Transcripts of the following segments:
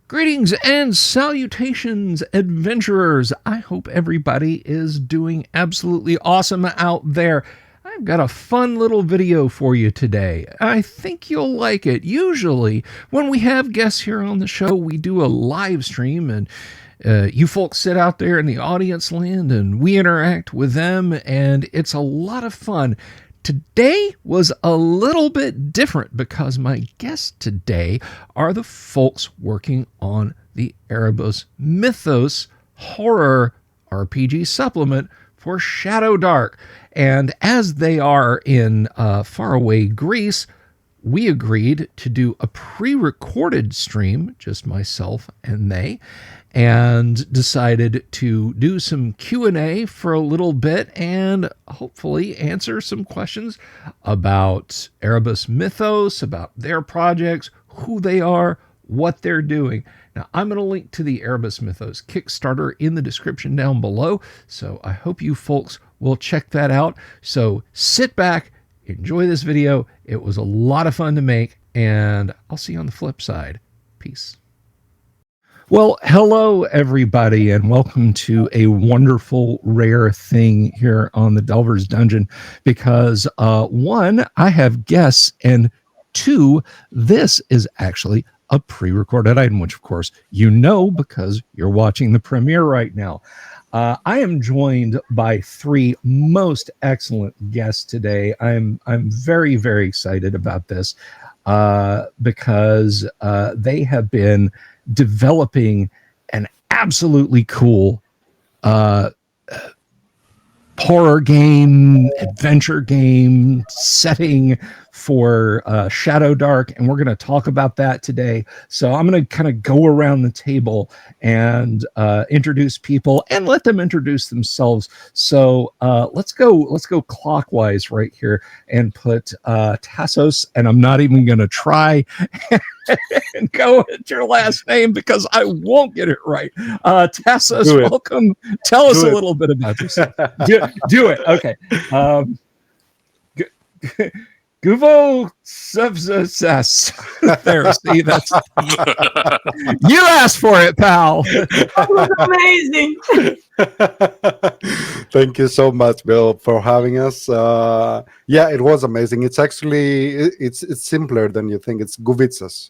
Greetings and salutations, adventurers. I hope everybody is doing absolutely awesome out there. I've got a fun little video for you today. I think you'll like it. Usually, when we have guests here on the show, we do a live stream and you folks sit out there in the audience land and we interact with them, and it's a lot of fun. Today was a little bit different because my guests today are the folks working on the Erebus Mythos horror RPG supplement for Shadow Dark. And as they are in faraway Greece, we agreed to do a pre-recorded stream, just myself and they, and decided to do some Q&A for a little bit and hopefully answer some questions about Erebus Mythos, about their projects, who they are, what they're doing. Now, I'm going to link to the Erebus Mythos Kickstarter in the description down below, so I hope you folks will check that out. So sit back, enjoy this video. It was a lot of fun to make, and I'll see you on the flip side. Peace. Well, hello, everybody, and welcome to a wonderful, rare thing here on the Delver's Dungeon, because one, I have guests, and two, this is actually a pre-recorded item, which, of course, you know because you're watching the premiere right now. I am joined by three most excellent guests today. I'm very, very excited about this because they have been developing an absolutely cool horror game, adventure game setting for Shadow Dark, and we're going to talk about that today. So I'm going to kind of go around the table and introduce people and let them introduce themselves. So let's go clockwise right here and put Tassos, and I'm not even going to try and go at your last name because I won't get it right. Tassos, welcome. Tell us a little bit about yourself. Do it. Okay. Guvo Subsess. There, see, that's you asked for it, pal. That was amazing. Thank you so much, Bill, for having us. Yeah, it was amazing. It's actually it's simpler than you think. It's Guvitsas.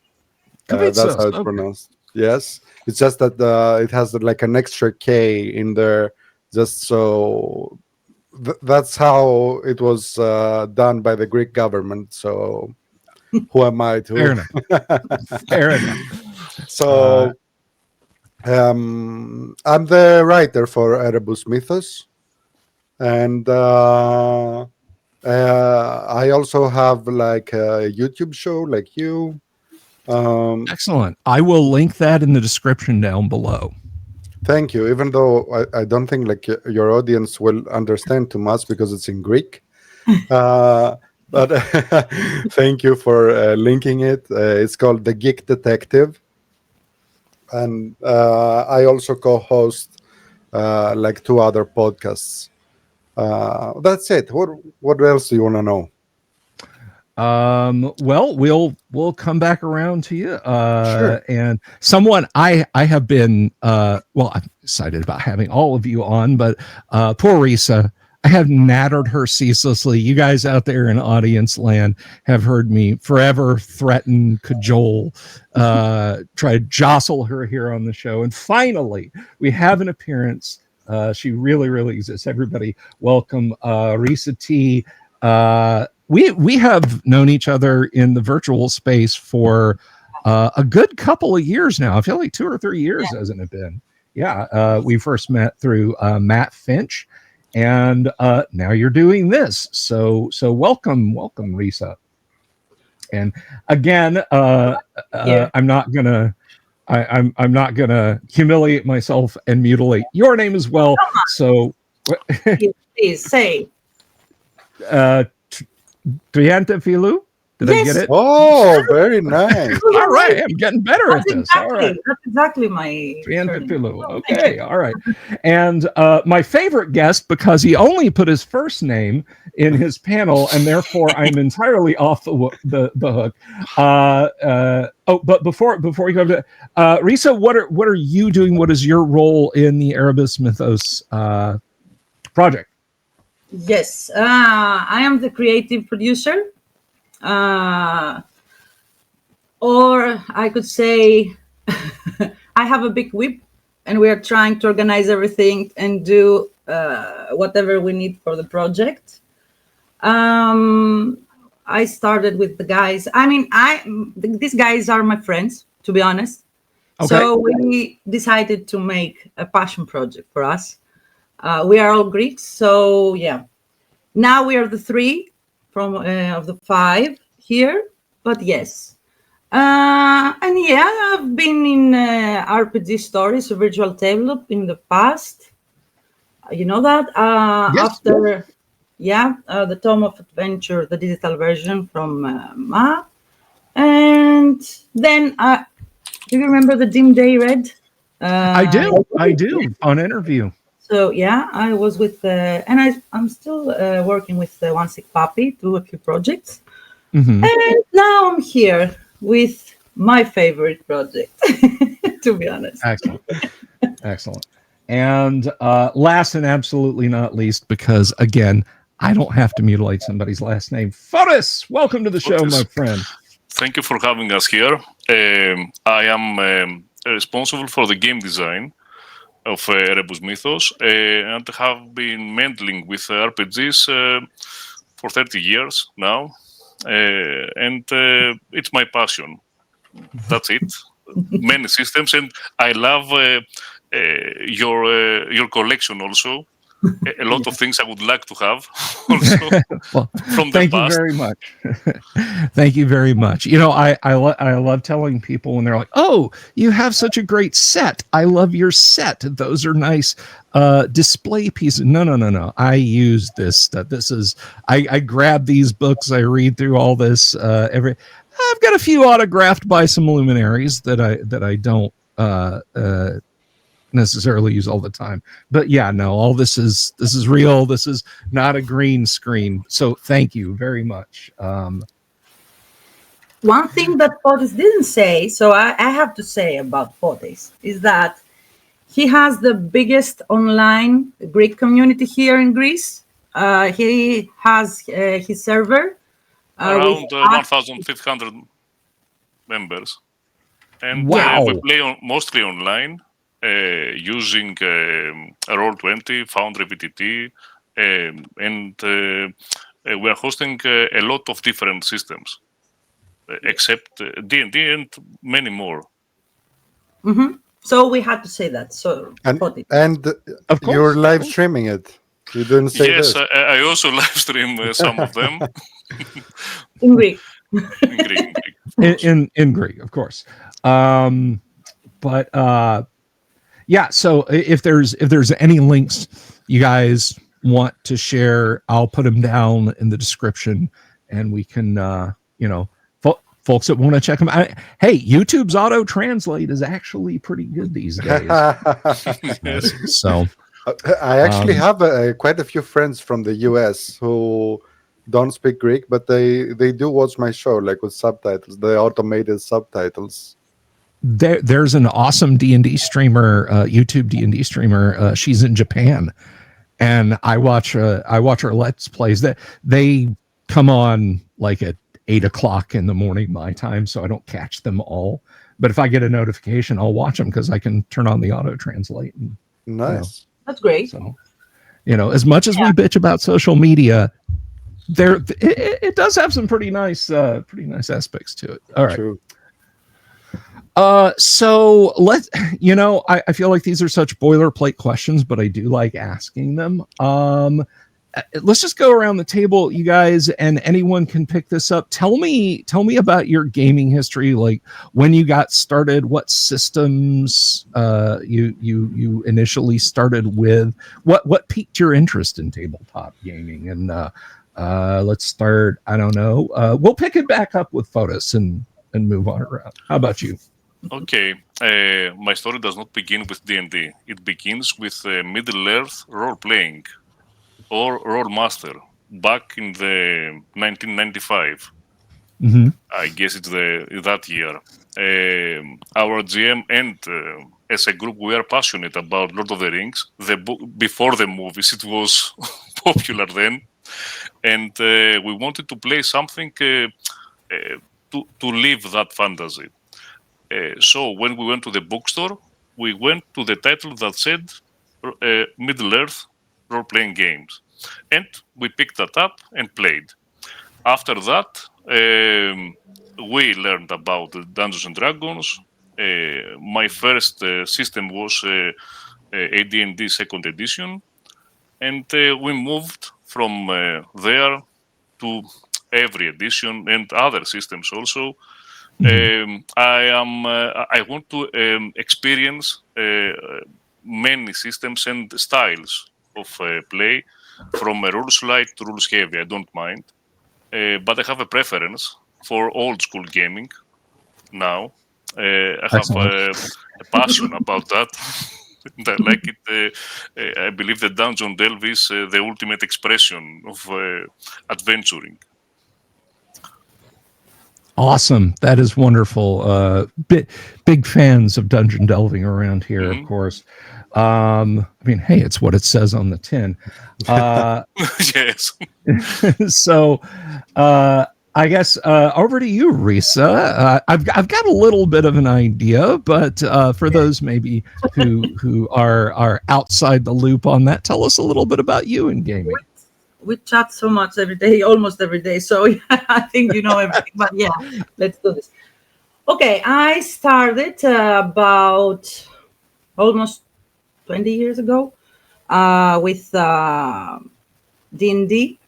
That's how it's pronounced. Yes, it's just that it has like an extra K in there, just so. That's how it was done by the Greek government. So who am I to? Fair enough. Fair enough. So I'm the writer for Erebus Mythos. And I also have like a YouTube show like you. Excellent. I will link that in the description down below. Thank you. Even though I don't think like your audience will understand too much because it's in Greek, but thank you for linking it. It's called The Geek Detective, and I also co-host like 2 other podcasts. That's it. What else do you want to know? Well, we'll come back around to you. Sure. And someone I have been well, I'm excited about having all of you on, but poor Risa, I have nattered her ceaselessly. You guys out there in audience land have heard me forever threaten, cajole, try to jostle her here on the show, and finally we have an appearance. She really exists. Everybody, welcome Risa T. We have known each other in the virtual space for a good couple of years now. I feel like 2 or 3 years, hasn't it been? Yeah, we first met through Matt Finch, and now you're doing this. So welcome, Risa. And again, I'm not gonna humiliate myself and mutilate your name as well. So Please say. Trianta Filou? Did I get it? Oh, very nice. All right, I'm getting better at this. All right. That's exactly my Triantipilu. Okay, all right. And my favorite guest, because he only put his first name in his panel, and therefore I'm entirely off the hook. But before we go to Risa, what are you doing? What is your role in the Erebus Mythos project? Yes, I am the creative producer. Or I could say I have a big whip and we are trying to organize everything and do whatever we need for the project. I started with the guys. I mean, these guys are my friends, to be honest. Okay. So we decided to make a passion project for us. We are all Greeks, so yeah. Now we are the 3 from of the 5 here, but yes. And yeah, I've been in RPG stories, a virtual tabletop in the past. You know that? Yes. After, the Tome of Adventure, the digital version from Ma. And then, do you remember the Dim Day Red? I do. On interview. So yeah, I was with, and I'm still working with One Sick Puppy, do a few projects. Mm-hmm. And now I'm here with my favorite project, to be honest. Excellent. And last and absolutely not least, because again, I don't have to mutilate somebody's last name. Fotis, welcome to the show, my friend. Thank you for having us here. I am responsible for the game design of Erebus Mythos and have been meddling with RPGs for 30 years now. And it's my passion. That's it. Many systems, and I love your collection also. A lot of things I would like to have also well, from the past. Thank you very much. Thank you very much. You know, I love telling people when they're like, "Oh, you have such a great set. I love your set. Those are nice display pieces." No. I use this stuff. This is I grab these books. I read through all this. I've got a few autographed by some luminaries that I don't necessarily use all the time, but yeah, no, all this is real. This is not a green screen, so thank you very much. One thing that Fotis didn't say, so I have to say about Fotis, is that he has the biggest online Greek community here in Greece. He has his server around 1,500 members, and we play mostly online. Using Roll20, Foundry VTT, and we are hosting a lot of different systems, except D&D and many more. Mm-hmm. So we had to say that. So and of course, you're live streaming it. You didn't say yes, this. I also live stream some of them. In Greek. In Greek, of course. But yeah, so if there's any links you guys want to share, I'll put them down in the description, and we can, folks that want to check them out. Hey, YouTube's auto translate is actually pretty good these days. So I actually have quite a few friends from the US who don't speak Greek, but they do watch my show, like with subtitles, the automated subtitles. There's an awesome D&D streamer, YouTube D&D streamer. She's in Japan, and I watch her Let's Plays. That they come on like at 8 o'clock in the morning my time, so I don't catch them all. But if I get a notification, I'll watch them because I can turn on the auto translate. And, nice, that's great. So, as much as we bitch about social media, it does have some pretty nice aspects to it. All right. True. So I feel like these are such boilerplate questions, but I do like asking them. Let's just go around the table, you guys, and anyone can pick this up. Tell me about your gaming history, like when you got started, what systems you initially started with, what piqued your interest in tabletop gaming, and Let's start. I don't know. We'll pick it back up with photos and move on around. How about you? Okay, my story does not begin with D&D. It begins with Middle-earth role-playing or Rollmaster back in the 1995. Mm-hmm. I guess it's that year. Our GM and as a group, we are passionate about Lord of the Rings. The book before the movies, it was popular then, and we wanted to play something to live that fantasy. So when we went to the bookstore, we went to the title that said Middle Earth role-playing games, and we picked that up and played. After that, we learned about the Dungeons and Dragons. My first system was AD&D Second Edition, and we moved from there to every edition and other systems also. I want to experience many systems and styles of play, from rules light to rules heavy. I don't mind, but I have a preference for old school gaming now. I have a passion about that. And I like it. I believe the Dungeon Delve is the ultimate expression of adventuring. Awesome. That is wonderful. Big fans of dungeon delving around here, of course. I mean, hey, it's what it says on the tin. Yes. So, I guess over to you, Risa. I've got a little bit of an idea, but for those maybe who are outside the loop on that, tell us a little bit about you in gaming. We chat so much every day, almost every day. So yeah, I think you know everything. But yeah, let's do this. Okay, I started about almost 20 years ago with D&D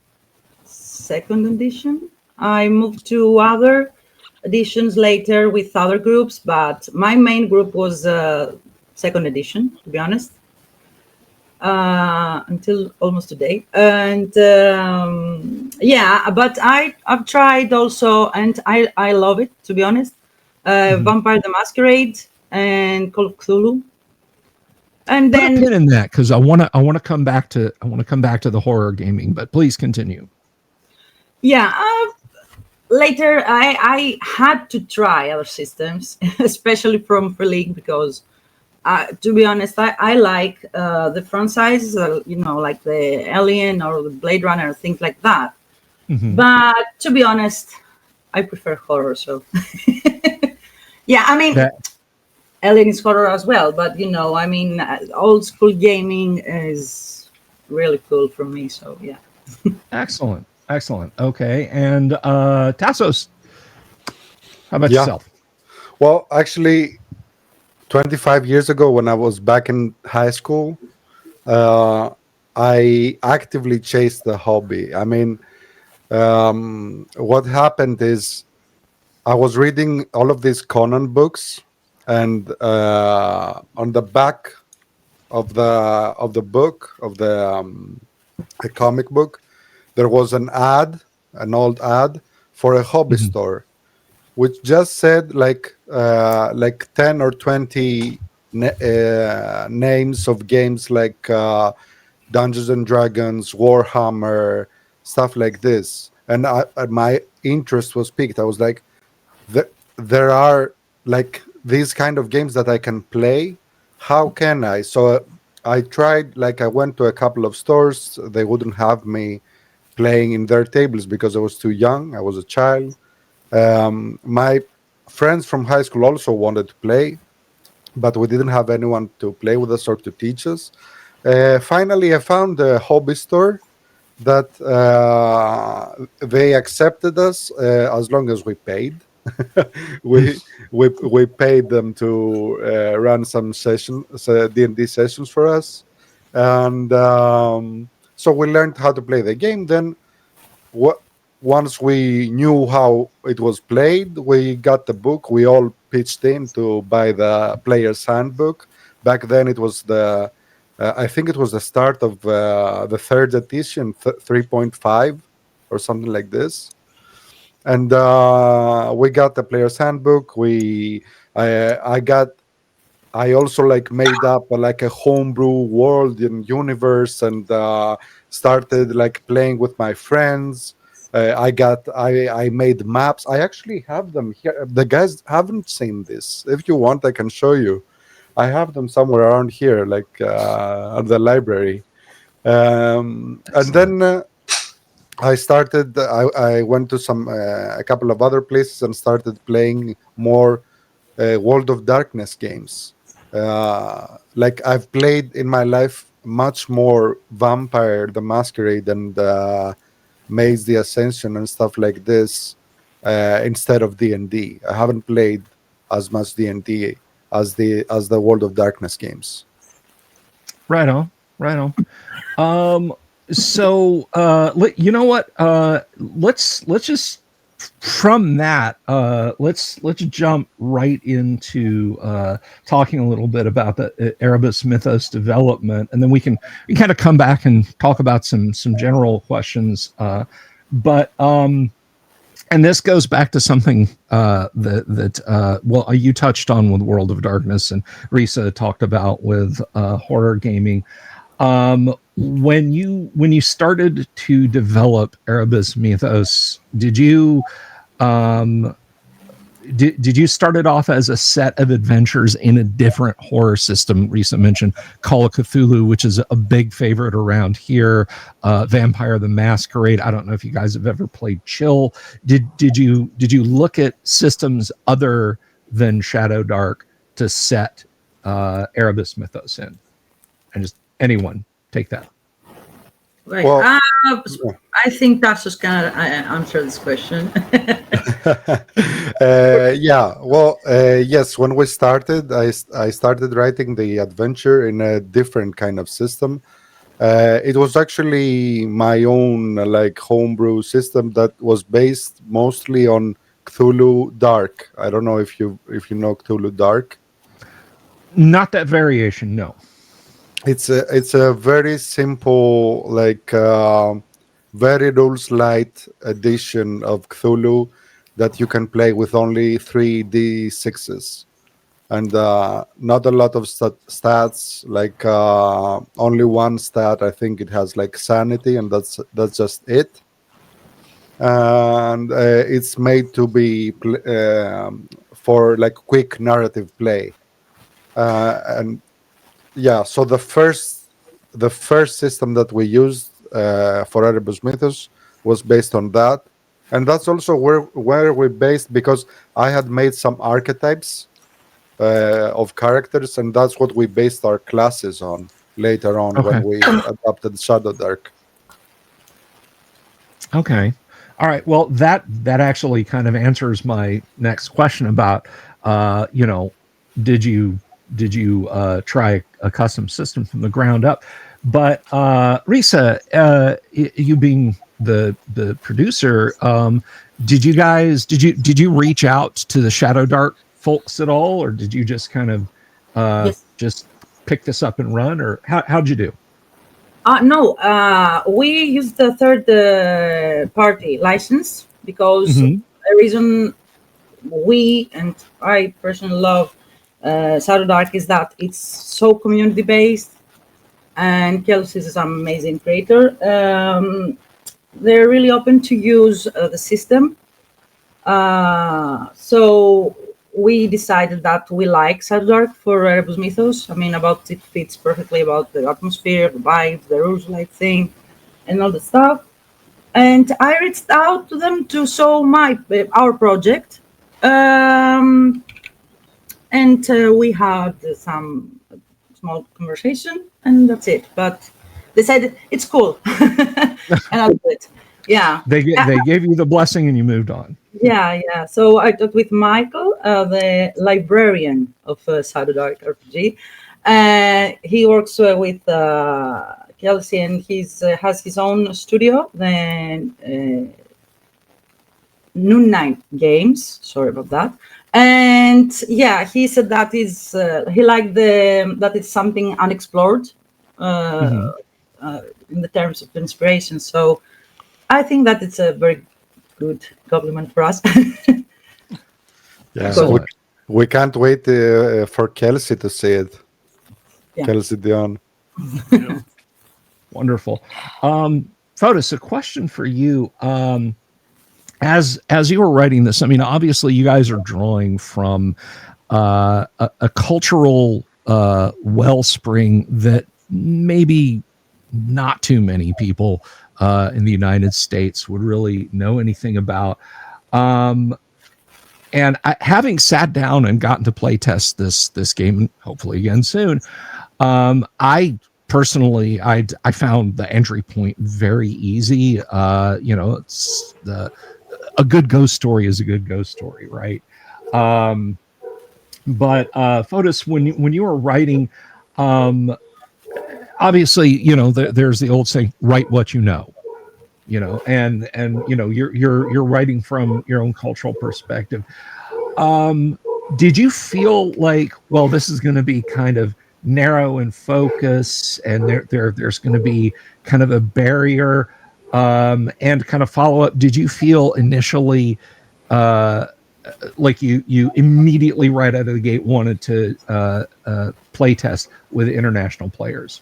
Second Edition. I moved to other editions later with other groups, but my main group was Second Edition, to be honest. Until almost today, and yeah, but I've tried also, and I love it, to be honest. Vampire the Masquerade and Call of Cthulhu, and Put then a pin in that, because I want to come back to the horror gaming, but please continue. Yeah, later I had to try other systems, especially from Free League, because to be honest, I like the franchises, like the Alien or the Blade Runner, things like that. But to be honest, I prefer horror. So yeah, I mean, Alien is horror as well. But I mean, old school gaming is really cool for me. So yeah. Excellent. Okay, and Tassos, how about yourself? Well, actually, 25 years ago, when I was back in high school, I actively chased the hobby. I mean, what happened is I was reading all of these Conan books, and on the back of the book, of the comic book, there was an old ad for a hobby store, which just said like 10 or 20 names of games like Dungeons and Dragons, Warhammer, stuff like this. And my interest was piqued. I was like, there are like these kind of games that I can play. How can I? So I tried, like I went to a couple of stores. They wouldn't have me playing in their tables because I was too young. I was a child. My friends from high school also wanted to play, but we didn't have anyone to play with us or to teach us. Finally, I found a hobby store that they accepted us as long as we paid. we paid them to run some sessions, D&D sessions for us, and so we learned how to play the game. Then once we knew how it was played, we got the book. We all pitched in to buy the player's handbook. Back then, it was I think it was the start of the third edition, 3.5. or something like this. And we got the player's handbook. I also like made up like a homebrew world and universe, and started like playing with my friends. I made maps. I actually have them here. The guys haven't seen this. If you want, I can show you. I have them somewhere around here, like at the library. And then I went to a couple of other places and started playing more World of Darkness games. Like I've played in my life much more Vampire the Masquerade and Maze the Ascension and stuff like this instead of D&D. I haven't played as much D&D as the World of Darkness games. Right on, right on. So you know what? Let's just from that let's jump right into talking a little bit about the Erebus Mythos development, and then we kind of come back and talk about some general questions. But and this goes back to something that you touched on with World of Darkness, and Risa talked about with horror gaming. When you started to develop Erebus Mythos, did you start it off as a set of adventures in a different horror system? Risa mentioned Call of Cthulhu, which is a big favorite around here. Vampire the Masquerade. I don't know if you guys have ever played Chill. Did you look at systems other than Shadow Dark to set Erebus Mythos in? And just anyone take that. Right. Well, I think Tassos can answer this question. Yes, when we started, I started writing the adventure in a different kind of system. It was actually my own like homebrew system that was based mostly on Cthulhu Dark. I don't know if you know Cthulhu Dark. Not that variation, no. It's a very simple, like very rules light edition of Cthulhu that you can play with only 3d6s, and not a lot of stats. Like only one stat. I think it has like sanity, and that's just it. And it's made to be for like quick narrative play, and yeah, so the first system that we used for Erebus Mythos was based on that, and that's also where we based, because I had made some archetypes of characters, and that's what we based our classes on later on when we adopted Shadow Dark. Okay, all right. Well, that actually kind of answers my next question about did you try a custom system from the ground up? But Risa, you being the producer, did you reach out to the Shadow Dark folks at all, or did you just kind of just pick this up and run, or how'd you do? No, we used the third party license because the reason we and I personally love Shadow Dark is that it's so community based, and Kelsey is an amazing creator. They're really open to use the system. So we decided that we like Shadow Dark for Erebus Mythos. I mean, it fits perfectly about the atmosphere, the vibes, the rules light thing, and all the stuff. And I reached out to them to show our project. And we had some small conversation, and that's it. But they said it's cool, and I did it. Yeah, they gave you the blessing, and you moved on. Yeah. So I talked with Michael, the librarian of Shadow Dark RPG. He works with Kelsey, and has his own studio. Then Noon Night Games. Sorry about that. And yeah, he said that is he liked that it's something unexplored in the terms of inspiration. So I think that it's a very good compliment for us. Yeah, So, we can't wait for Kelsey to say it. Yeah. Kelsey Dion. Yeah. wonderful. Fotis, a question for you. As you were writing this, I mean, obviously you guys are drawing from a cultural wellspring that maybe not too many people in the United States would really know anything about. And having sat down and gotten to play test this game, hopefully again soon, I personally I found the entry point very easy. It's a good ghost story is a good ghost story, right? But Fotis, when you were writing, obviously, there's the old saying, write what you know, and you're writing from your own cultural perspective. Did you feel like, well, this is going to be kind of narrow in focus, and there's going to be kind of a barrier, and kind of follow up? Did you feel initially like you immediately right out of the gate wanted to play test with international players?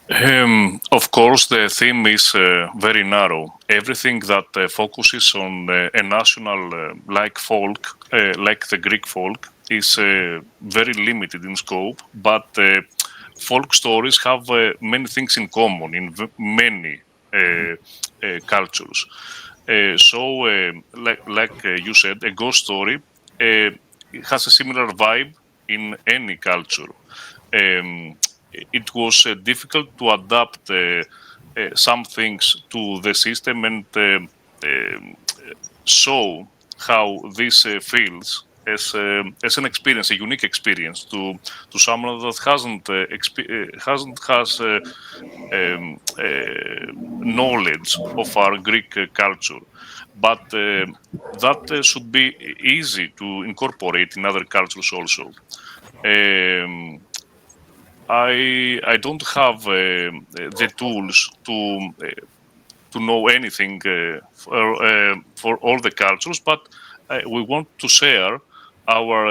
Of course, the theme is very narrow. Everything that focuses on a national like folk, like the Greek folk, is very limited in scope. But folk stories have many things in common in many cultures. Like you said, a ghost story has a similar vibe in any culture. It was difficult to adapt some things to the system and show how this feels as an experience, a unique experience to someone that hasn't knowledge of our Greek culture. But that should be easy to incorporate in other cultures also. I don't have the tools to know anything for all the cultures, but we want to share our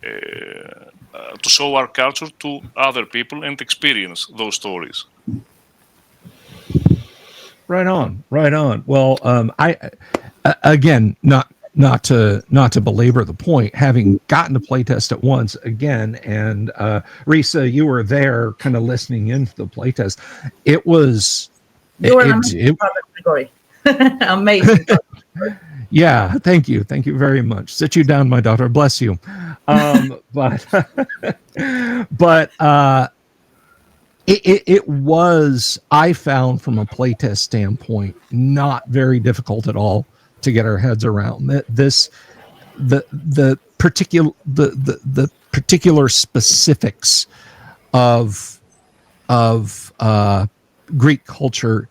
to show our culture to other people and experience those stories. Right on. Well, I again, not to belabor the point, having gotten to playtest it once again, and Risa, you were there, kind of listening into the playtest. It was Gregory. Amazing. Yeah, thank you very much. Sit you down, my daughter. Bless you. But it was, I found, from a playtest standpoint, not very difficult at all to get our heads around that the particular specifics of Greek culture,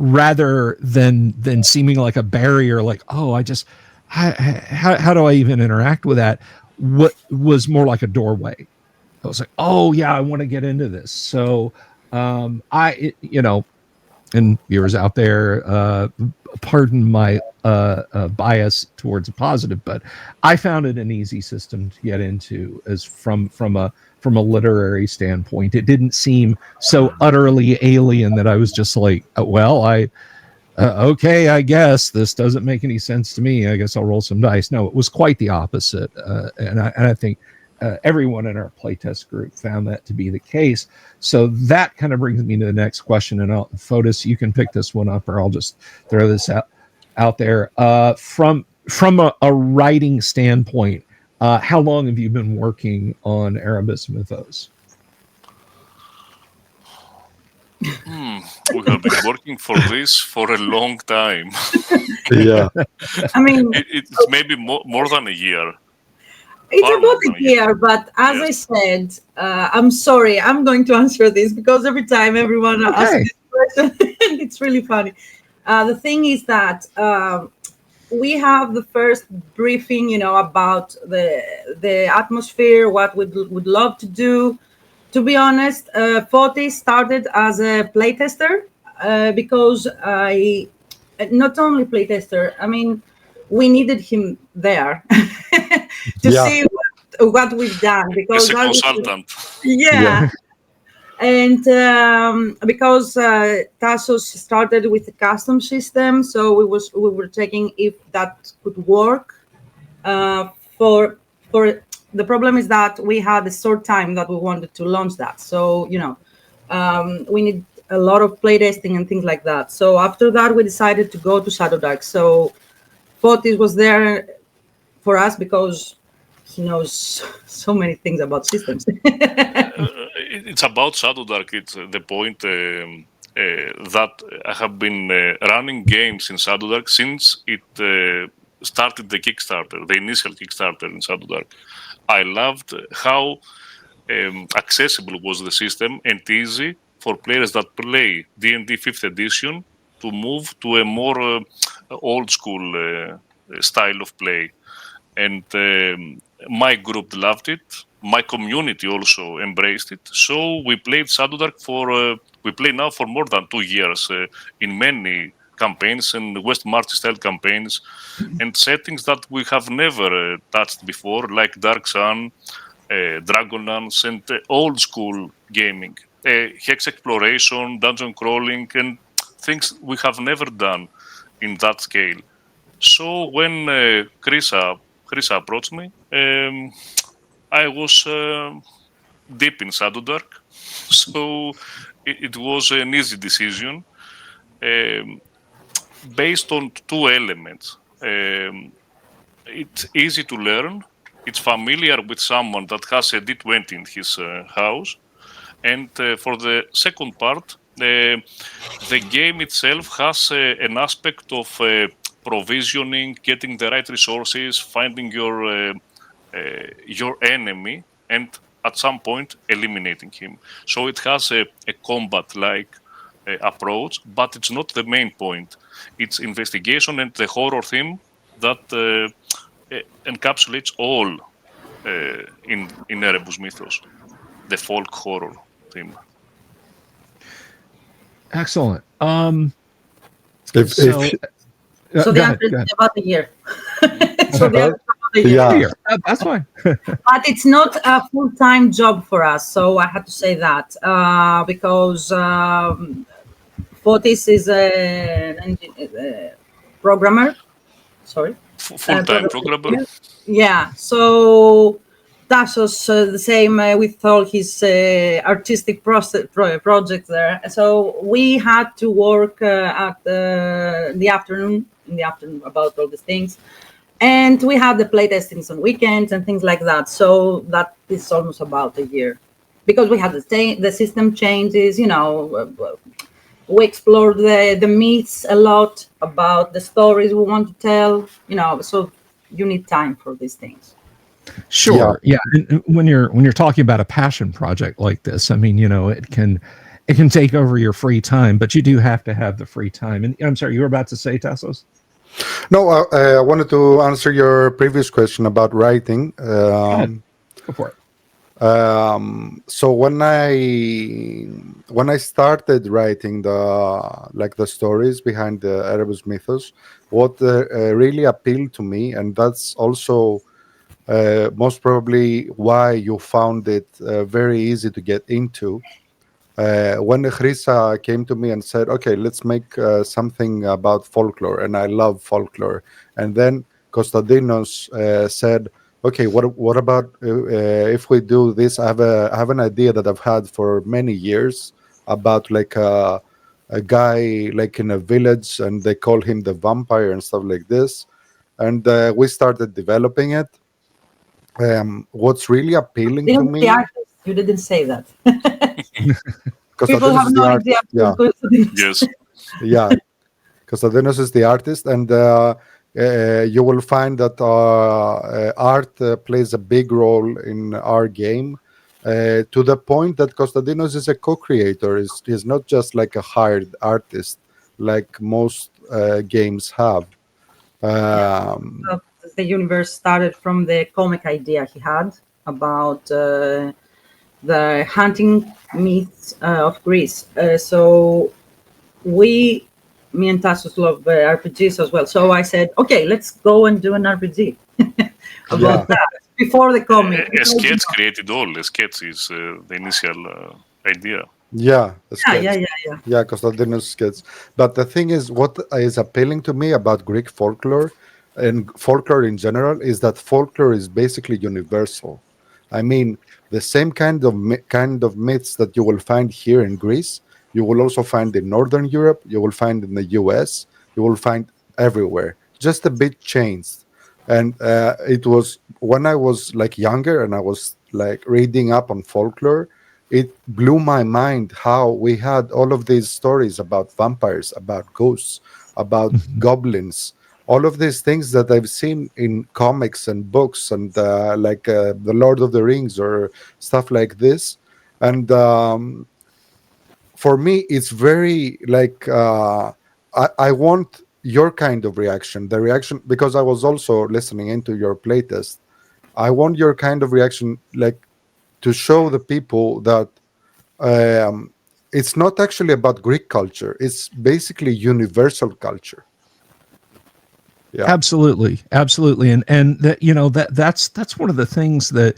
rather than seeming like a barrier, like, oh, how do I even interact with that? What was more like a doorway. I was like, oh yeah, I want to get into this. So and viewers out there, pardon my bias towards a positive, but I found it an easy system to get into, as from a literary standpoint. It didn't seem so utterly alien that I was just like, well, okay, I guess this doesn't make any sense to me. I guess I'll roll some dice. No, it was quite the opposite, and I think everyone in our playtest group found that to be the case. So that kind of brings me to the next question. And Fotis, you can pick this one up, or I'll just throw this out there. From a writing standpoint, how long have you been working on Erebus Mythos? We have been working for this for a long time. Yeah. I mean, it's maybe more than a year. It's about a year, but as I said, I'm sorry, I'm going to answer this because every time everyone asks this question, it's really funny. The thing is that we have the first briefing, about the atmosphere, what we would love to do. To be honest, Fotis started as a playtester. because I not only playtester. I mean, we needed him there to see what we've done, because As a consultant. yeah. And because Tassos started with a custom system, so we were checking if that could work. For the problem is that we had a short time that we wanted to launch that, so we need a lot of playtesting and things like that. So after that, we decided to go to Shadow Dark. So Fotis was there for us because he knows so many things about systems. It's about Shadow Dark. It's the point that I have been running games in Shadow Dark since it started the Kickstarter, the initial Kickstarter in Shadow Dark. I loved how accessible was the system and easy for players that play D&D 5th edition to move to a more old school style of play. And my group loved it. My community also embraced it. So we played Shadow Dark we play now for more than 2 years in many campaigns and West March style campaigns and settings that we have never touched before, like Dark Sun, Dragonlance, and old school gaming, hex exploration, dungeon crawling, and things we have never done in that scale. So when Krisa approached me, I was deep in Shadow Dark, so it was an easy decision based on two elements. It's easy to learn. It's familiar with someone that has a D20 in his house. And for the second part, the game itself has an aspect of provisioning, getting the right resources, finding your enemy, and at some point eliminating him. So it has a combat-like approach, but it's not the main point. It's investigation and the horror theme that encapsulates all in Erebus Mythos, the folk horror theme. Excellent. So the answer is about a year. That's fine. But it's not a full-time job for us, so I had to say that because Fotis is a programmer. Sorry, full-time programmer. Yeah. So Tassos the same with all his artistic projects there. So we had to work at the afternoon about all these things. And we have the playtestings on weekends and things like that. So that is almost about a year. Because we had the system changes, we explored the myths a lot about the stories we want to tell, so you need time for these things. Sure. Yeah. And when you're talking about a passion project like this, I mean, it can take over your free time, but you do have to have the free time. And I'm sorry, you were about to say, Tassos? No, I wanted to answer your previous question about writing. Go ahead. Go for it. So when I started writing the stories behind the Erebus Mythos, what really appealed to me, and that's also most probably why you found it very easy to get into. When Chrisa came to me and said, okay, let's make something about folklore, and I love folklore. And then Konstantinos said, okay, what about if we do this? I have an idea that I've had for many years about like a guy like in a village, and they call him the vampire and stuff like this. And we started developing it. What's really appealing to me... The artist. You didn't say that. People have no idea. Yeah. Yes. Yeah. Konstantinos is the artist, and you will find that art plays a big role in our game, to the point that Konstantinos is a co-creator. He's not just like a hired artist like most games have. The universe started from the comic idea he had about the hunting myths of Greece. So me and Tassos love RPGs as well. So I said, okay, let's go and do an RPG about that before the comic. A sketch created all. A sketch is the initial idea. Yeah, Yeah. Konstantinos sketch. But the thing is, what is appealing to me about Greek folklore and folklore in general is that folklore is basically universal. I mean, the same kind of myths that you will find here in Greece, you will also find in Northern Europe, you will find in the US, you will find everywhere, just a bit changed. And it was when I was like younger and I was like reading up on folklore, it blew my mind how we had all of these stories about vampires, about ghosts, about goblins, all of these things that I've seen in comics and books and the Lord of the Rings or stuff like this. And for me, it's very like I want your kind of reaction, the reaction, because I was also listening into your playtest. I want your kind of reaction, like to show the people that it's not actually about Greek culture. It's basically universal culture. Yeah, absolutely, and that that's one of the things that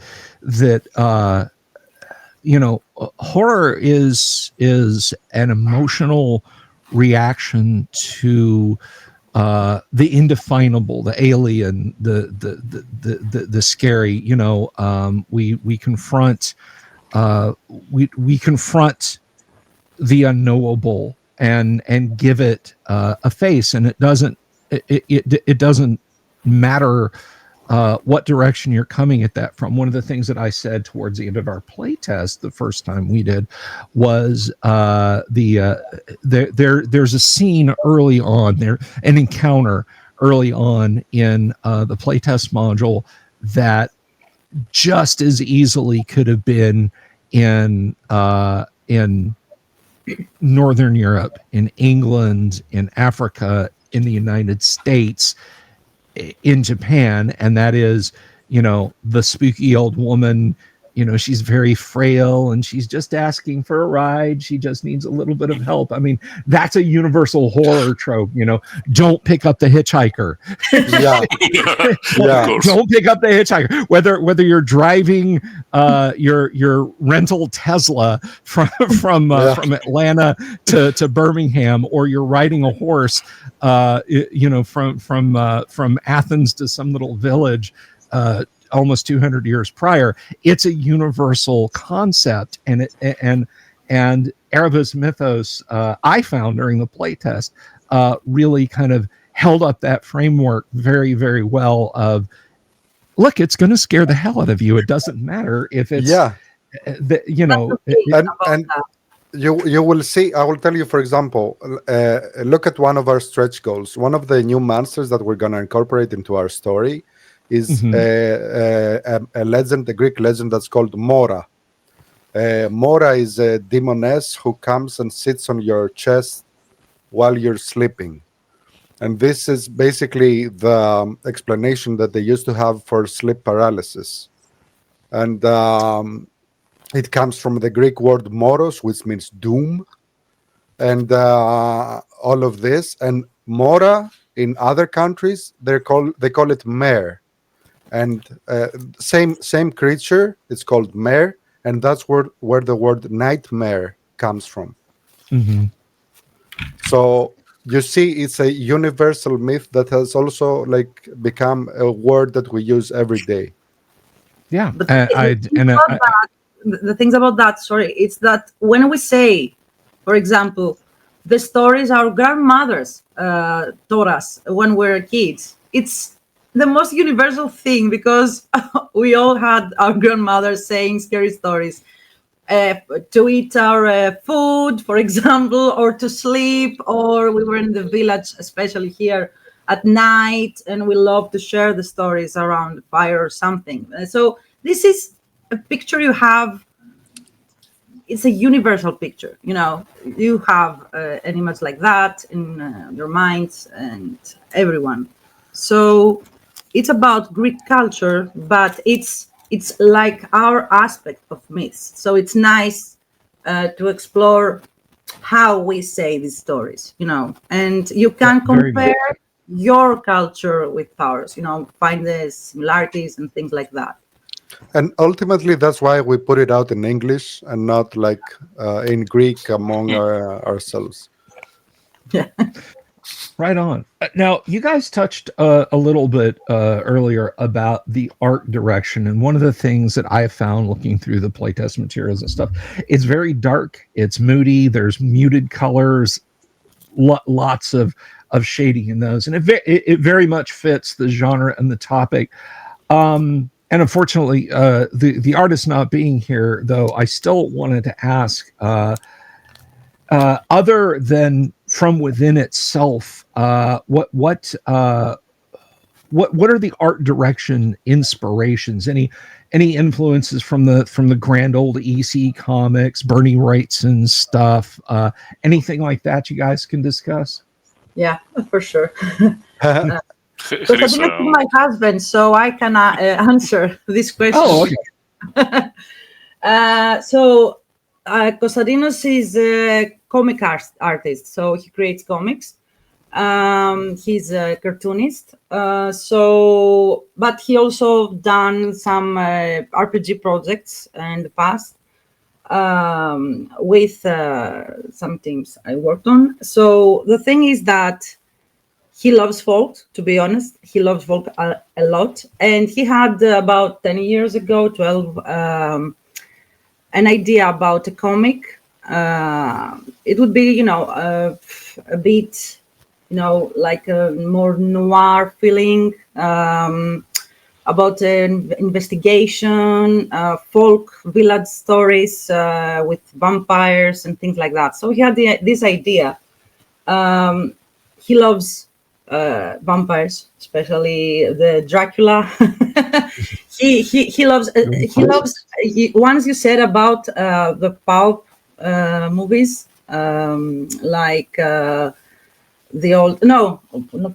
horror is an emotional reaction to the indefinable, the alien, the scary. We confront we confront the unknowable and give it a face, and it doesn't matter what direction you're coming at that from. One of the things that I said towards the end of our play test the first time we did was there's a scene early on there, an encounter early on in the playtest module that just as easily could have been in Northern Europe, in England, in Africa, in the United States, in Japan, and that is, the spooky old woman. She's very frail and she's just asking for a ride. She just needs a little bit of help. I mean, that's a universal horror trope. Don't pick up the hitchhiker. Don't pick up the hitchhiker. Whether you're driving your rental Tesla from Atlanta to Birmingham, or you're riding a horse, from Athens to some little village. Almost 200 years prior, it's a universal concept, and Erebus Mythos, I found during the playtest, really kind of held up that framework very, very well. Of look, it's going to scare the hell out of you. It doesn't matter if it's and you will see. I will tell you, for example, look at one of our stretch goals. One of the new monsters that we're going to incorporate into our story is a legend, a Greek legend that's called Mora. Mora is a demoness who comes and sits on your chest while you're sleeping. And this is basically the explanation that they used to have for sleep paralysis. And it comes from the Greek word moros, which means doom. And all of this. And Mora, in other countries, they call it mare. And same creature, it's called mare, and that's where the word nightmare comes from. So you see, it's a universal myth that has also become a word that we use every day. Yeah, but the things about that, sorry, it's that when we say, for example, the stories our grandmothers taught us when we were kids, it's the most universal thing, because we all had our grandmothers saying scary stories to eat our food, for example, or to sleep, or we were in the village, especially here at night, and we love to share the stories around the fire or something. So this is a picture you have. It's a universal picture. You have an image like that in your minds, and everyone. So it's about Greek culture, but it's like our aspect of myths. So it's nice to explore how we say these stories, and you can Very compare your culture with ours, find the similarities and things like that. And ultimately, that's why we put it out in English and not like in Greek among ourselves. Yeah. Right on. Now, you guys touched a little bit earlier about the art direction, and one of the things that I found looking through the playtest materials and stuff, it's very dark, it's moody, there's muted colors, lots of shading in those, and it very much fits the genre and the topic. And unfortunately, the artist not being here, though, I still wanted to ask. Other than from within itself, what are the art direction inspirations? Any influences from the grand old EC comics, Bernie Wrightson stuff, anything like that you guys can discuss? Yeah, for sure. There is, Constantino is my husband, so I cannot answer this question. Oh, okay. So Constantinos is a comic artist, so he creates comics. He's a cartoonist. But he also done some RPG projects in the past with some teams I worked on. So the thing is that he loves folk, to be honest. He loves folk a lot. And he had about 10 years ago, 12, an idea about a comic. It would be, a bit, like a more noir feeling, about an investigation, folk village stories with vampires and things like that. So he had this idea. He loves vampires, especially the Dracula. he loves once you said about the pulp movies, like the old no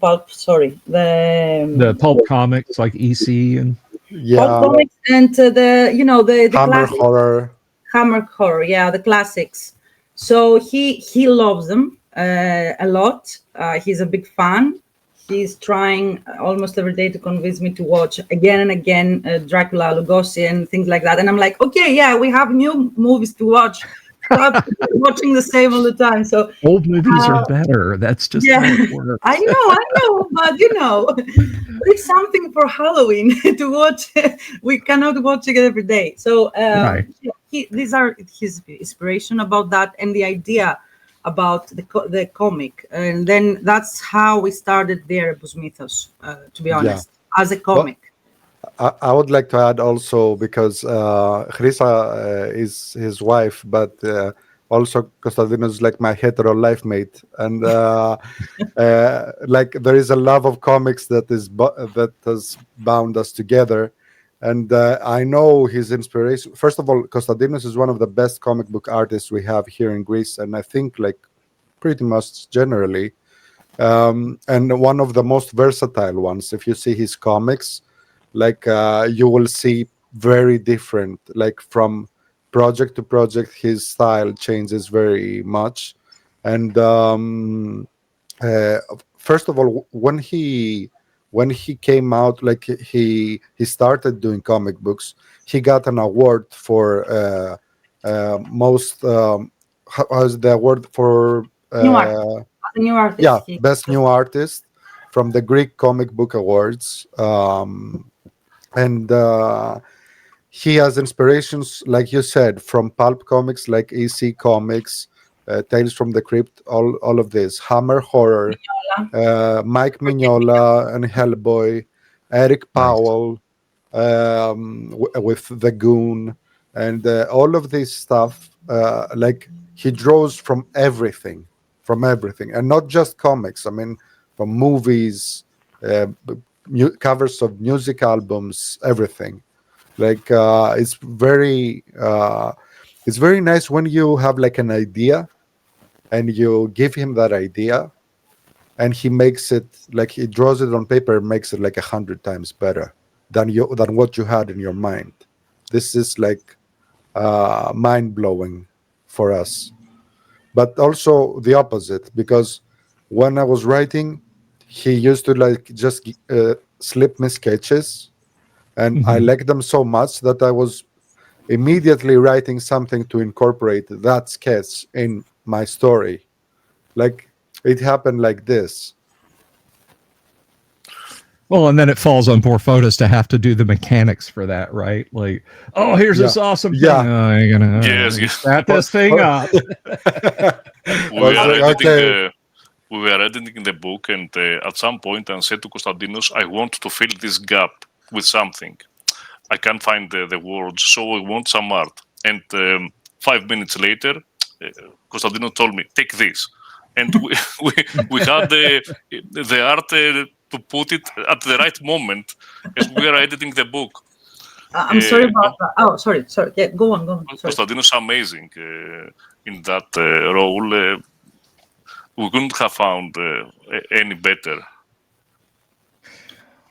pulp, sorry, The pulp comics like EC and pulp comics, and the Hammer classics. horror. Hammer horror, yeah, the classics. So he loves them a lot. He's a big fan. He's trying almost every day to convince me to watch again and again Dracula, Lugosi, and things like that. And I'm like, okay, yeah, we have new movies to watch. Stop watching the same all the time. So old movies are better. That's just how it works. I know, but it's something for Halloween to watch. We cannot watch it every day. So Right. these are his inspiration about that and the idea about the comic, and then that's how we started the Erebus Mythos, to be honest, as a comic. I would like to add also, because Chrisa is his wife, but also Constantinos is like my hetero life mate, and like there is a love of comics that has bound us together. And I know his inspiration. First of all, Konstantinos is one of the best comic book artists we have here in Greece, and I think like pretty much generally, and one of the most versatile ones. If you see his comics, like you will see very different, like from project to project, his style changes very much. And first of all, when he came out, like he started doing comic books, he got an award for most how's the award for new artist. yeah, best new artist from the Greek Comic Book Awards. And he has inspirations, like you said, from pulp comics like EC Comics, Tales from the Crypt, all of this, Hammer Horror, Mike Mignola and Hellboy, Eric Powell with The Goon, and all of this stuff. Like he draws from everything, and not just comics. I mean, from movies, covers of music albums, everything. Like it's very nice when you have like an idea and you give him that idea and he makes it, like he draws it on paper, makes it like 100 times better than what you had in your mind. This is like mind-blowing for us. but also the opposite, because when I was writing, he used to like just slip me sketches, and I liked them so much that I was immediately writing something to incorporate that sketch in my story. Like it happened like this. Well, and then it falls on poor Fotis to have to do the mechanics for that, right? Like, oh, here's this awesome thing. Yeah. Oh, you're gonna set this thing up. We were editing the book, and at some point I said to Konstantinos, I want to fill this gap with something. I can't find the words, so I want some art. And 5 minutes later, Konstantinos told me, take this. And we had the art to put it at the right moment as we were editing the book. I'm sorry about that. Oh, sorry. Yeah, go on. Konstantinos is amazing in that role. We couldn't have found any better.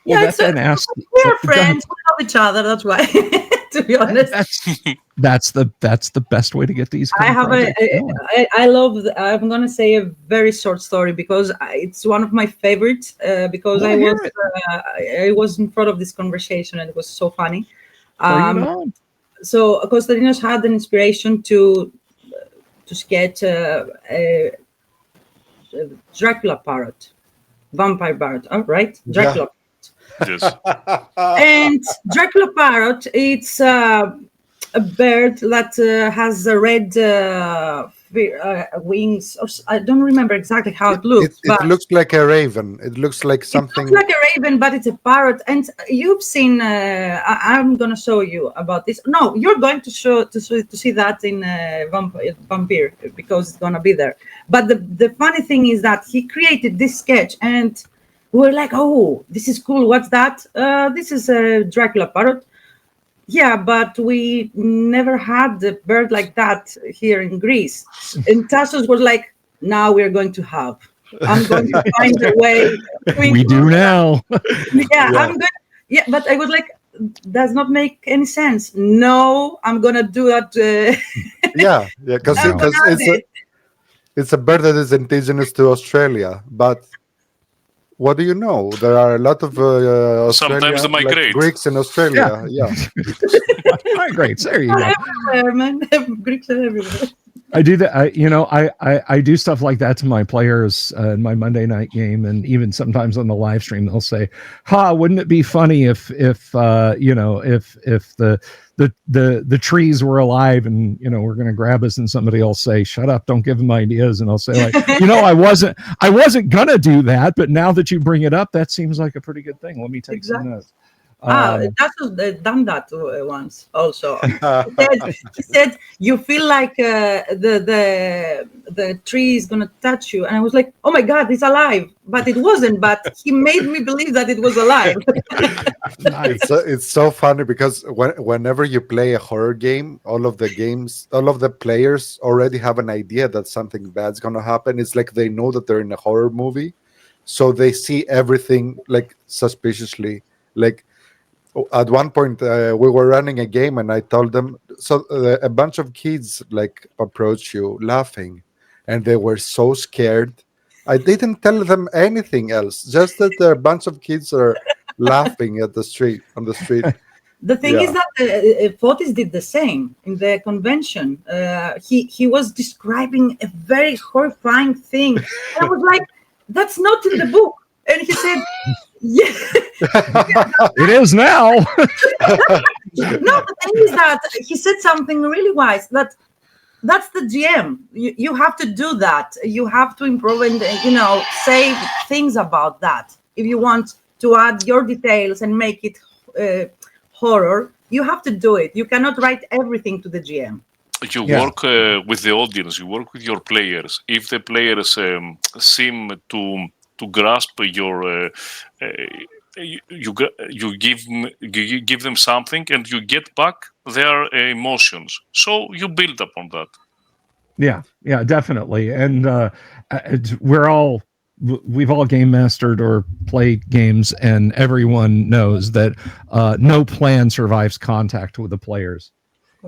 Well, yeah, we're friends. We love each other. That's why. To be honest, that's the best way to get these. I have I love. I'm gonna say a very short story because it's one of my favorites. Because I was in front of this conversation and it was so funny. So Konstantinos had an inspiration to sketch a Dracula parrot, vampire parrot. Oh, right, Dracula. Yeah. Yes. And Dracula parrot, it's a bird that has red wings. I don't remember exactly how it looks. It looks like a raven. It looks like something. It looks like a raven, but it's a parrot. And you've seen. I'm going to show you about this. No, you're going to see that in VAMPYR because it's going to be there. But the funny thing is that he created this sketch and. We're like, oh, this is cool. What's that? This is a Dracula parrot. Yeah, but we never had a bird like that here in Greece. And Tassos was like, now we're going to have. I'm going to find a way. We do now. Yeah, but I was like, does not make any sense. No, I'm going to do that. Yeah, because it's a bird that is indigenous to Australia, but what do you know? There are a lot of sometimes they migrate. Greeks in Australia. Yeah. Migrates. There you go. Everywhere, man. Greeks are everywhere. I do that. I do stuff like that to my players in my Monday night game, and even sometimes on the live stream, they'll say, "Ha! Wouldn't it be funny if the trees were alive and we're going to grab us?" And somebody will say, "Shut up! Don't give them ideas." And I'll say, like, I wasn't gonna do that, but now that you bring it up, that seems like a pretty good thing. Let me take some notes. That's done that once also. He said you feel like the tree is gonna touch you, and I was like, oh my god, it's alive, but it wasn't. But he made me believe that it was alive. It's so funny because whenever you play a horror game, all of the players already have an idea that something bad's gonna happen. It's like they know that they're in a horror movie, so they see everything like suspiciously. Like at one point we were running a game and I told them, so a bunch of kids like approach you laughing, and they were so scared. I didn't tell them anything else, just that a bunch of kids are laughing on the street. The thing is that Fotis did the same in the convention. He was describing a very horrifying thing, and I was like, that's not in the book. And he said, yeah. It is now. No, the thing is that he said something really wise, that's the GM. You have to do that. You have to improve and, say things about that. If you want to add your details and make it horror, you have to do it. You cannot write everything to the GM. You work with the audience. You work with your players. If the players seem to grasp your, you give them something, and you get back their emotions. So you build upon that. Yeah, definitely. And we've all game mastered or played games, and everyone knows that no plan survives contact with the players.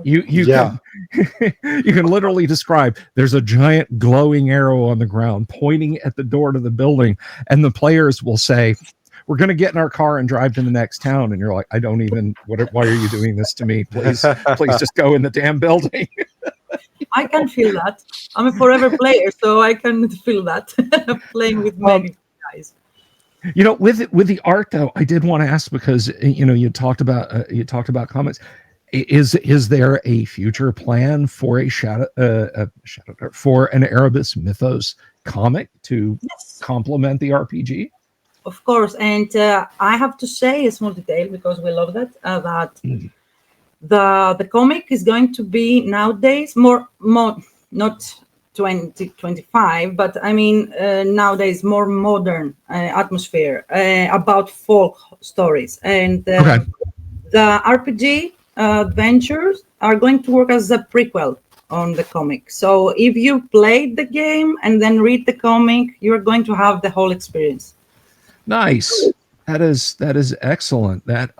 You Yeah. can you can literally describe there's a giant glowing arrow on the ground pointing at the door to the building, and the players will say, "We're going to get in our car and drive to the next town." And you're like, "I don't even. Why are you doing this to me? Please just go in the damn building." I can feel that. I'm a forever player, so I can feel that playing with many guys. You know, with the art though, I did want to ask because you talked about comments. Is there a future plan for for an Erebus Mythos comic to complement the RPG? Of course, and I have to say a small detail because we love that the comic is going to be nowadays more not 2025, but I mean nowadays more modern atmosphere about folk stories, and the RPG adventures are going to work as a prequel on the comic. So if you played the game and then read the comic, you're going to have the whole experience. Nice. That is excellent. That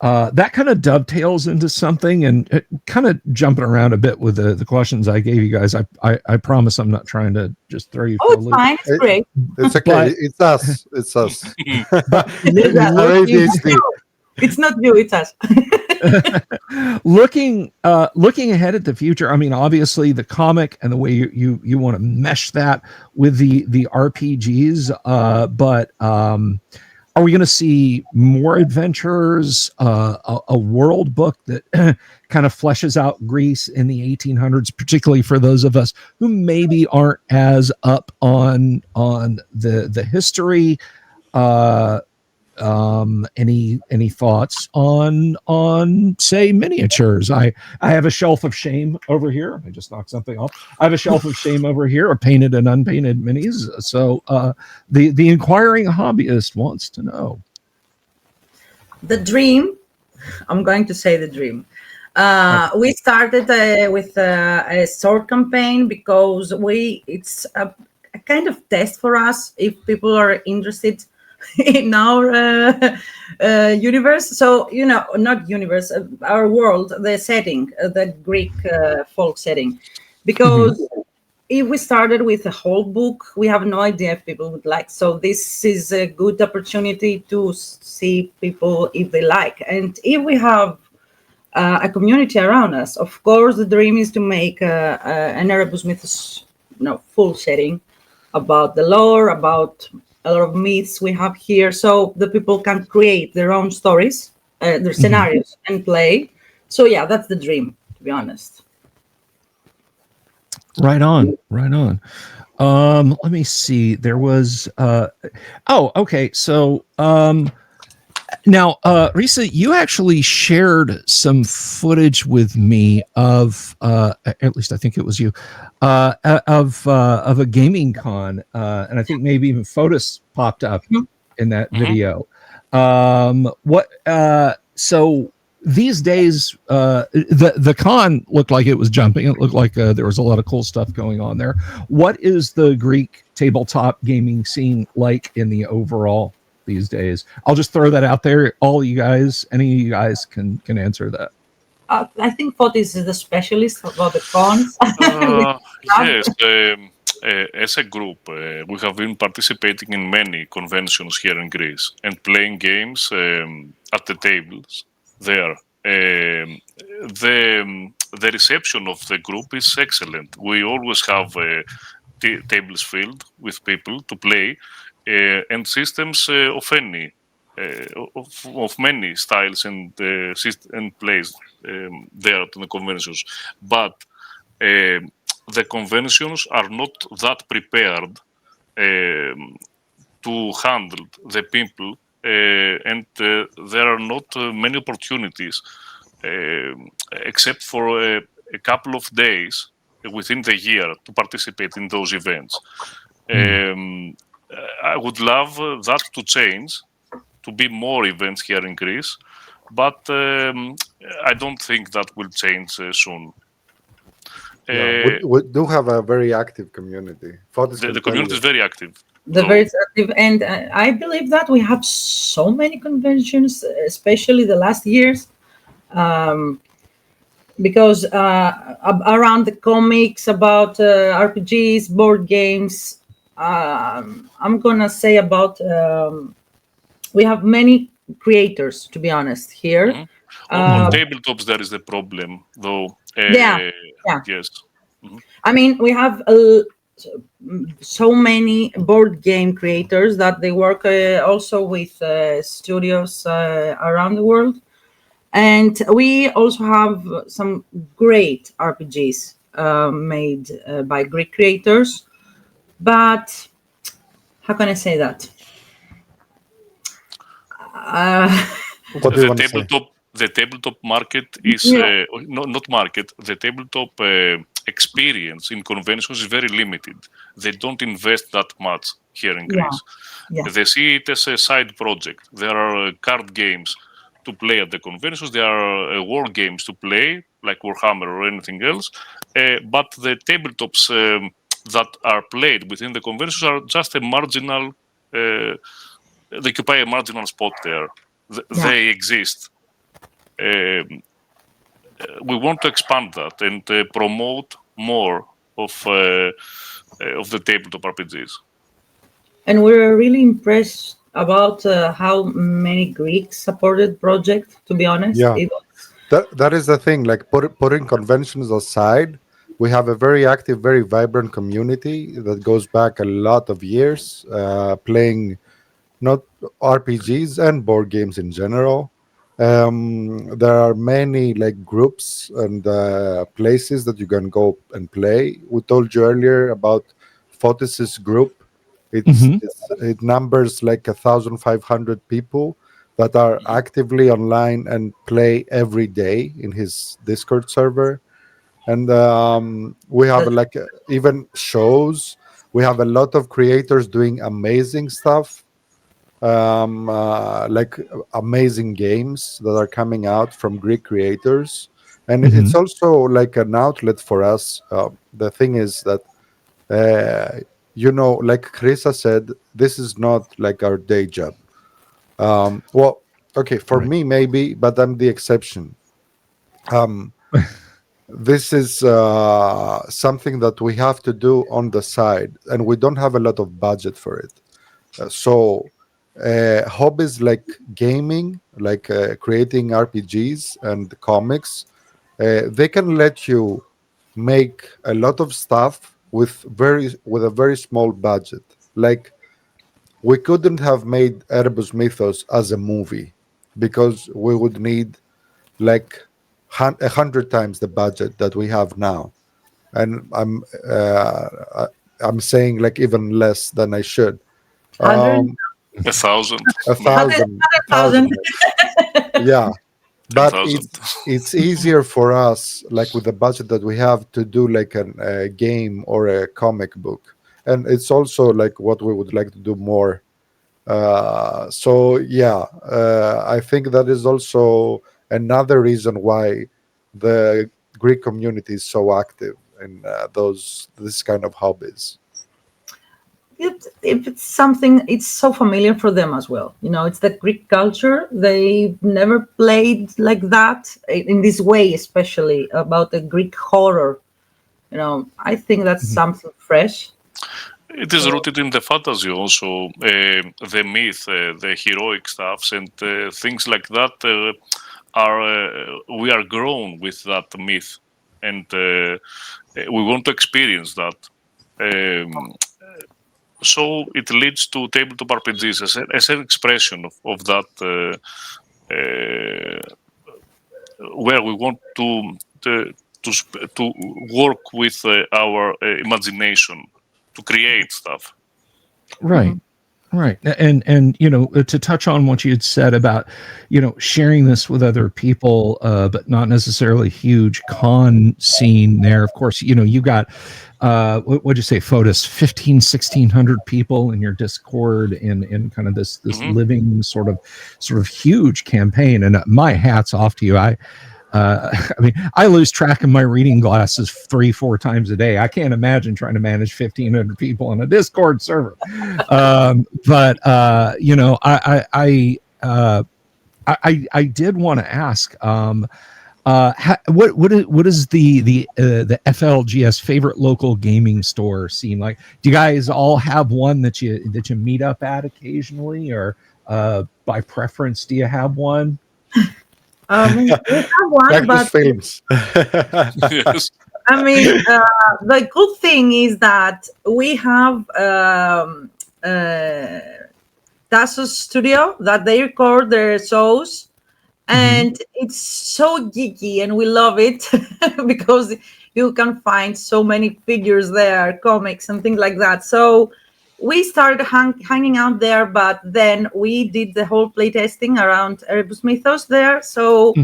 that kind of dovetails into something, and kind of jumping around a bit with the questions I gave you guys. I promise I'm not trying to just throw you for a loop. Fine. It's great. It's okay. It's us. It's us. But it's not you, it's us. looking ahead at the future, I mean, obviously the comic and the way you want to mesh that with the RPGs, but are we going to see more adventures, a world book that kind of fleshes out Greece in the 1800s, particularly for those of us who maybe aren't as up on the history? Any thoughts on say miniatures? I have a shelf of shame over here. I just knocked something off. I have a shelf of shame over here of painted and unpainted minis. So the inquiring hobbyist wants to know. The dream, I'm going to say the dream. We started with a sword campaign because it's a kind of test for us if people are interested in our universe. So, not universe, our world, the setting, the Greek folk setting. Because if we started with a whole book, we have no idea if people would like. So this is a good opportunity to see people if they like. And if we have a community around us, of course, the dream is to make an Erebus Mythos, full setting about the lore, about a lot of myths we have here, so the people can create their own stories, their scenarios, and play. So yeah, that's the dream, to be honest. Right on. Let me see. There was okay. So now, Risa, you actually shared some footage with me of, at least I think it was you, of a gaming con, and I think maybe even photos popped up in that video. So these days, the con looked like it was jumping. It looked like there was a lot of cool stuff going on there. What is the Greek tabletop gaming scene like in the overall these days? I'll just throw that out there. Any of you guys can answer that. I think Fotis is the specialist about the cons. Yes, as a group, we have been participating in many conventions here in Greece and playing games at the tables there. The reception of the group is excellent. We always have tables filled with people to play. And systems of any of many styles and plays there at the conventions, but the conventions are not that prepared to handle the people, and there are not many opportunities except for a couple of days within the year to participate in those events. I would love that to change, to be more events here in Greece, but I don't think that will change soon. We do have a very active community. The community is very active. Very active, and I believe that we have so many conventions, especially the last years. because around the comics about RPGs, board games, I'm gonna say about we have many creators, to be honest, here. On tabletops, there is the problem, though. Yeah. Yes. I mean, we have so many board game creators that they work also with studios around the world. And we also have some great RPGs made by Greek creators. But how can I say that? What do you want to say? The tabletop market is not market. The tabletop experience in conventions is very limited. They don't invest that much here in Greece. Yeah. They see it as a side project. There are card games to play at the conventions. There are war games to play, like Warhammer or anything else. But the tabletops that are played within the conventions are just a marginal. They occupy a marginal spot there. They exist. We want to expand that and promote more of the tabletop RPGs. And we're really impressed about how many Greeks supported project. To be honest, Yeah, that is the thing. Like putting conventions aside, we have a very active, very vibrant community that goes back a lot of years, playing not RPGs and board games in general. There are many like groups and places that you can go and play. We told you earlier about Fotis' group. It numbers like 1,500 people that are actively online and play every day in his Discord server. And we have like even shows. We have a lot of creators doing amazing stuff, like amazing games that are coming out from Greek creators, and it's also like an outlet for us. The thing is that like Krisa said, this is not like our day job. Well, okay, for me maybe, but I'm the exception. This is something that we have to do on the side, and we don't have a lot of budget for it. So hobbies like gaming, like creating RPGs and comics, they can let you make a lot of stuff with a very small budget. Like we couldn't have made Erebus Mythos as a movie because we would need like 100 times the budget that we have now, and I'm saying like even less than I should. 100? 1,000. 1,000. Yeah, but 10,000. it's easier for us, like with the budget that we have, to do like a game or a comic book, and it's also like what we would like to do more. So yeah, I think that is also another reason why the Greek community is so active in this kind of hobbies. If it's something, it's so familiar for them as well. It's the Greek culture. They never played like that in this way, especially about the Greek horror. I think that's something fresh. It is rooted in the fantasy also, the myth, the heroic stuffs, and things like that. We are grown with that myth, and we want to experience that. So it leads to tabletop RPGs as an expression of that, where we want to work with our imagination to create stuff. Right. Right. And to touch on what you had said about, sharing this with other people, but not necessarily huge con scene there. Of course, you got, what'd you say, Fotis, 1,600 people in your Discord in kind of this living sort of huge campaign. And my hat's off to you. I mean, I lose track of my reading glasses 3-4 times a day. I can't imagine trying to manage 1,500 people on a Discord server. But I did want to ask, What is the FLGS favorite local gaming store scene like? Do you guys all have one that you meet up at occasionally, or by preference do you have one? We have one, Practice but films. Yes. I mean, the good thing is that we have Tassos Studio that they record their shows, and it's so geeky, and we love it because you can find so many figures there, comics and things like that. So we started hanging out there, but then we did the whole playtesting around Erebus Mythos there. So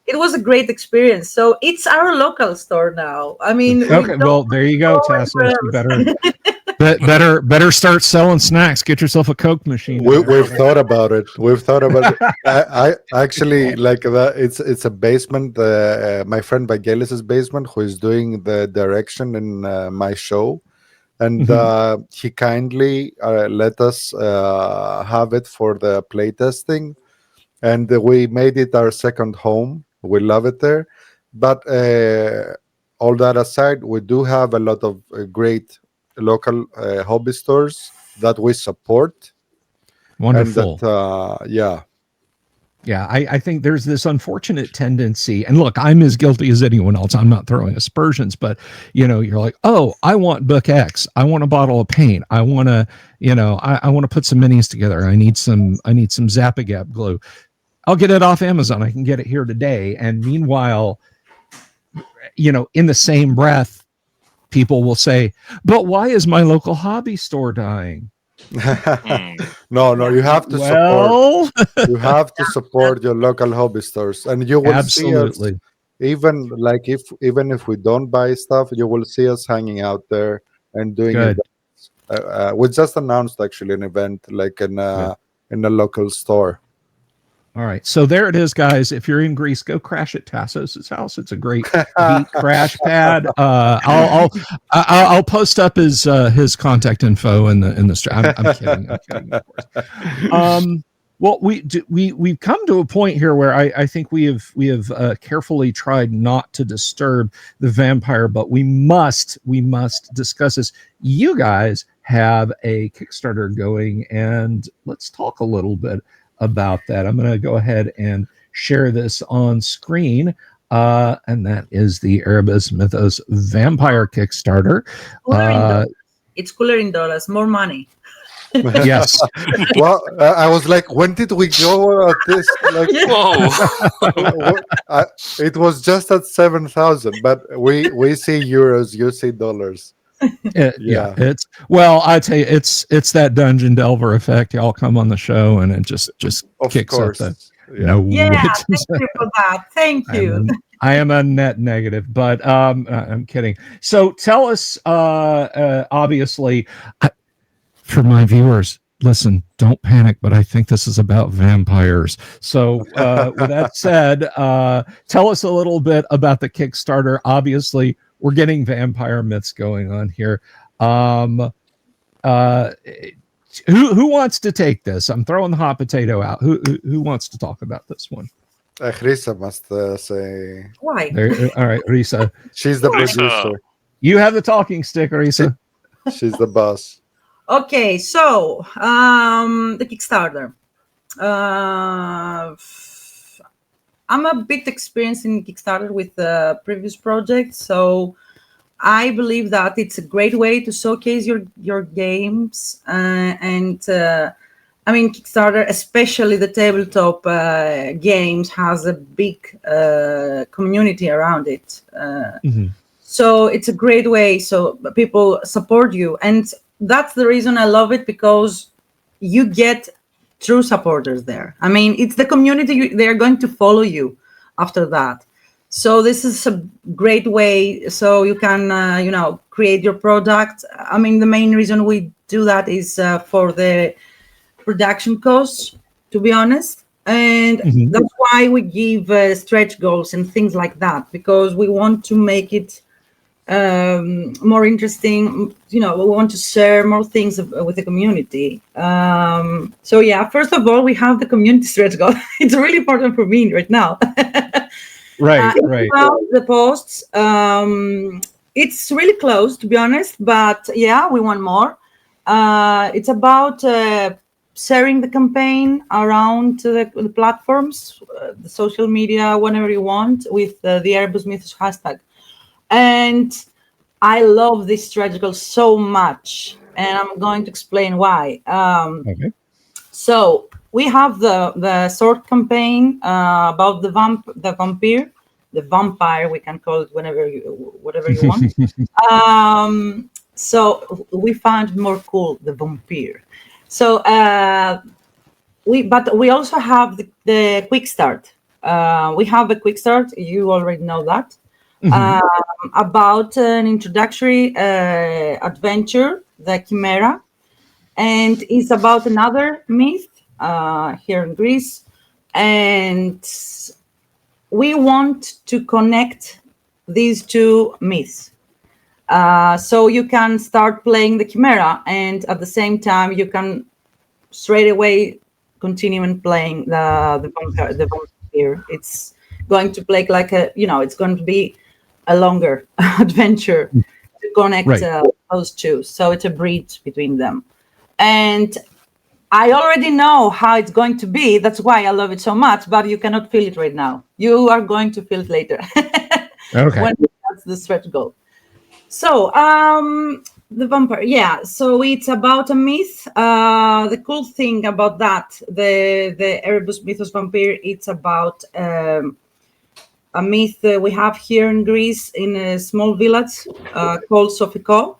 it was a great experience. So it's our local store now. I mean, okay, well, there you go, Tassos. You better start selling snacks. Get yourself a Coke machine. We've thought about it. I actually like that. It's a basement. My friend Vangelis's basement, who is doing the direction in my show, and he kindly let us have it for the playtesting, and we made it our second home. We love it there. But all that aside, we do have a lot of great local hobby stores that we support. Wonderful. And that, yeah, I think there's this unfortunate tendency, and look, I'm as guilty as anyone else. I'm not throwing aspersions, but you're like, oh, I want book X, I want a bottle of paint, I want to, I want to put some minis together. I need some Zap-A-Gap glue. I'll get it off Amazon. I can get it here today. And meanwhile, in the same breath, people will say, but why is my local hobby store dying? No, you have to support. You have to support your local hobby stores, and you will see us. Even if we don't buy stuff, you will see us hanging out there and doing it. We just announced actually an event like in a local store. All right, so there it is, guys. If you're in Greece, go crash at Tassos' house. It's a great beat crash pad. I'll post up his contact info in the. I'm kidding. Of course. Well, we've come to a point here where I think we have carefully tried not to disturb the vampire, but we must discuss this. You guys have a Kickstarter going, and let's talk a little bit about that. I'm going to go ahead and share this on screen, and that is the Erebus Mythos Vampire Kickstarter. It's cooler in dollars, more money. Yes. Well, I was like, when did we go at this? Like, it was just at 7,000, but we see euros, you see dollars. Yeah, it's I tell you, it's that Dungeon Delver effect. Y'all come on the show and it just kicks up the thank you for that. Thank you. I am a net negative, but I'm kidding. So tell us, obviously, for my viewers, listen, don't panic, but I think this is about vampires. So with that said, tell us a little bit about the Kickstarter. Obviously, we're getting vampire myths going on here. Who wants to take this? I'm throwing the hot potato out. Who wants to talk about this one? Risa must say. Why? All right, Risa. She's the producer. You have the talking stick, Risa. She's the boss. Okay, so the Kickstarter. I'm a bit experienced in Kickstarter with the previous project, so I believe that it's a great way to showcase your games. I mean, Kickstarter, especially the tabletop games, has a big community around it. So it's a great way so people support you. And that's the reason I love it, because you get true supporters there. I mean, it's the community. They're going to follow you after that. So this is a great way so you can, create your product. I mean, the main reason we do that is for the production costs, to be honest. And that's why we give stretch goals and things like that, because we want to make it more interesting. We want to share more things with the community. So yeah, first of all, we have the community stretch goal. It's really important for me right now. Right, It's right. about the posts. It's really close, to be honest, but yeah, we want more. It's about sharing the campaign around the platforms, the social media, whenever you want, with the Erebus Mythos hashtag. And I love this strategy so much, and I'm going to explain why. Okay. So we have the short campaign about the vampire, we can call it whatever you want. So we found more cool the vampire. So we also have the quick start. We have a quick start. You already know that. About an introductory adventure, the Chimera, and it's about another myth here in Greece, and we want to connect these two myths. So you can start playing the Chimera, and at the same time you can straight away continue and playing the vampire. It's going to play like it's going to be a longer adventure to connect Right. those two. So it's a bridge between them. And I already know how it's going to be. That's why I love it so much, but you cannot feel it right now. You are going to feel it later. Okay. When that's the stretch goal. So, the vampire, yeah. So it's about a myth. The cool thing about that, the Erebus Mythos vampire, it's about a myth we have here in Greece in a small village called Sophiko.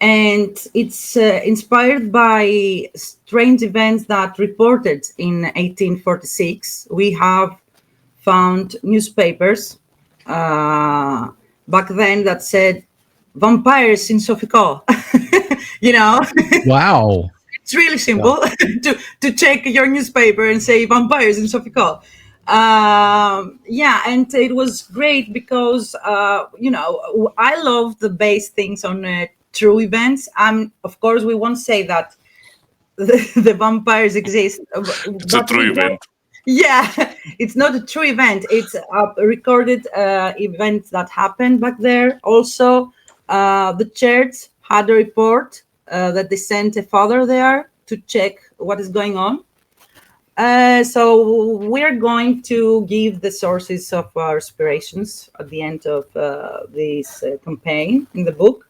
And it's inspired by strange events that reported in 1846. We have found newspapers back then that said vampires in Sophiko. Wow. It's really simple to check your newspaper and say vampires in Sophiko. And it was great because I love the base things on true events. Of course, we won't say that the vampires exist. It's a true event. Yeah, it's not a true event. It's a recorded event that happened back there. Also, the church had a report that they sent a father there to check what is going on. So we're going to give the sources of our inspirations at the end of this campaign in the book.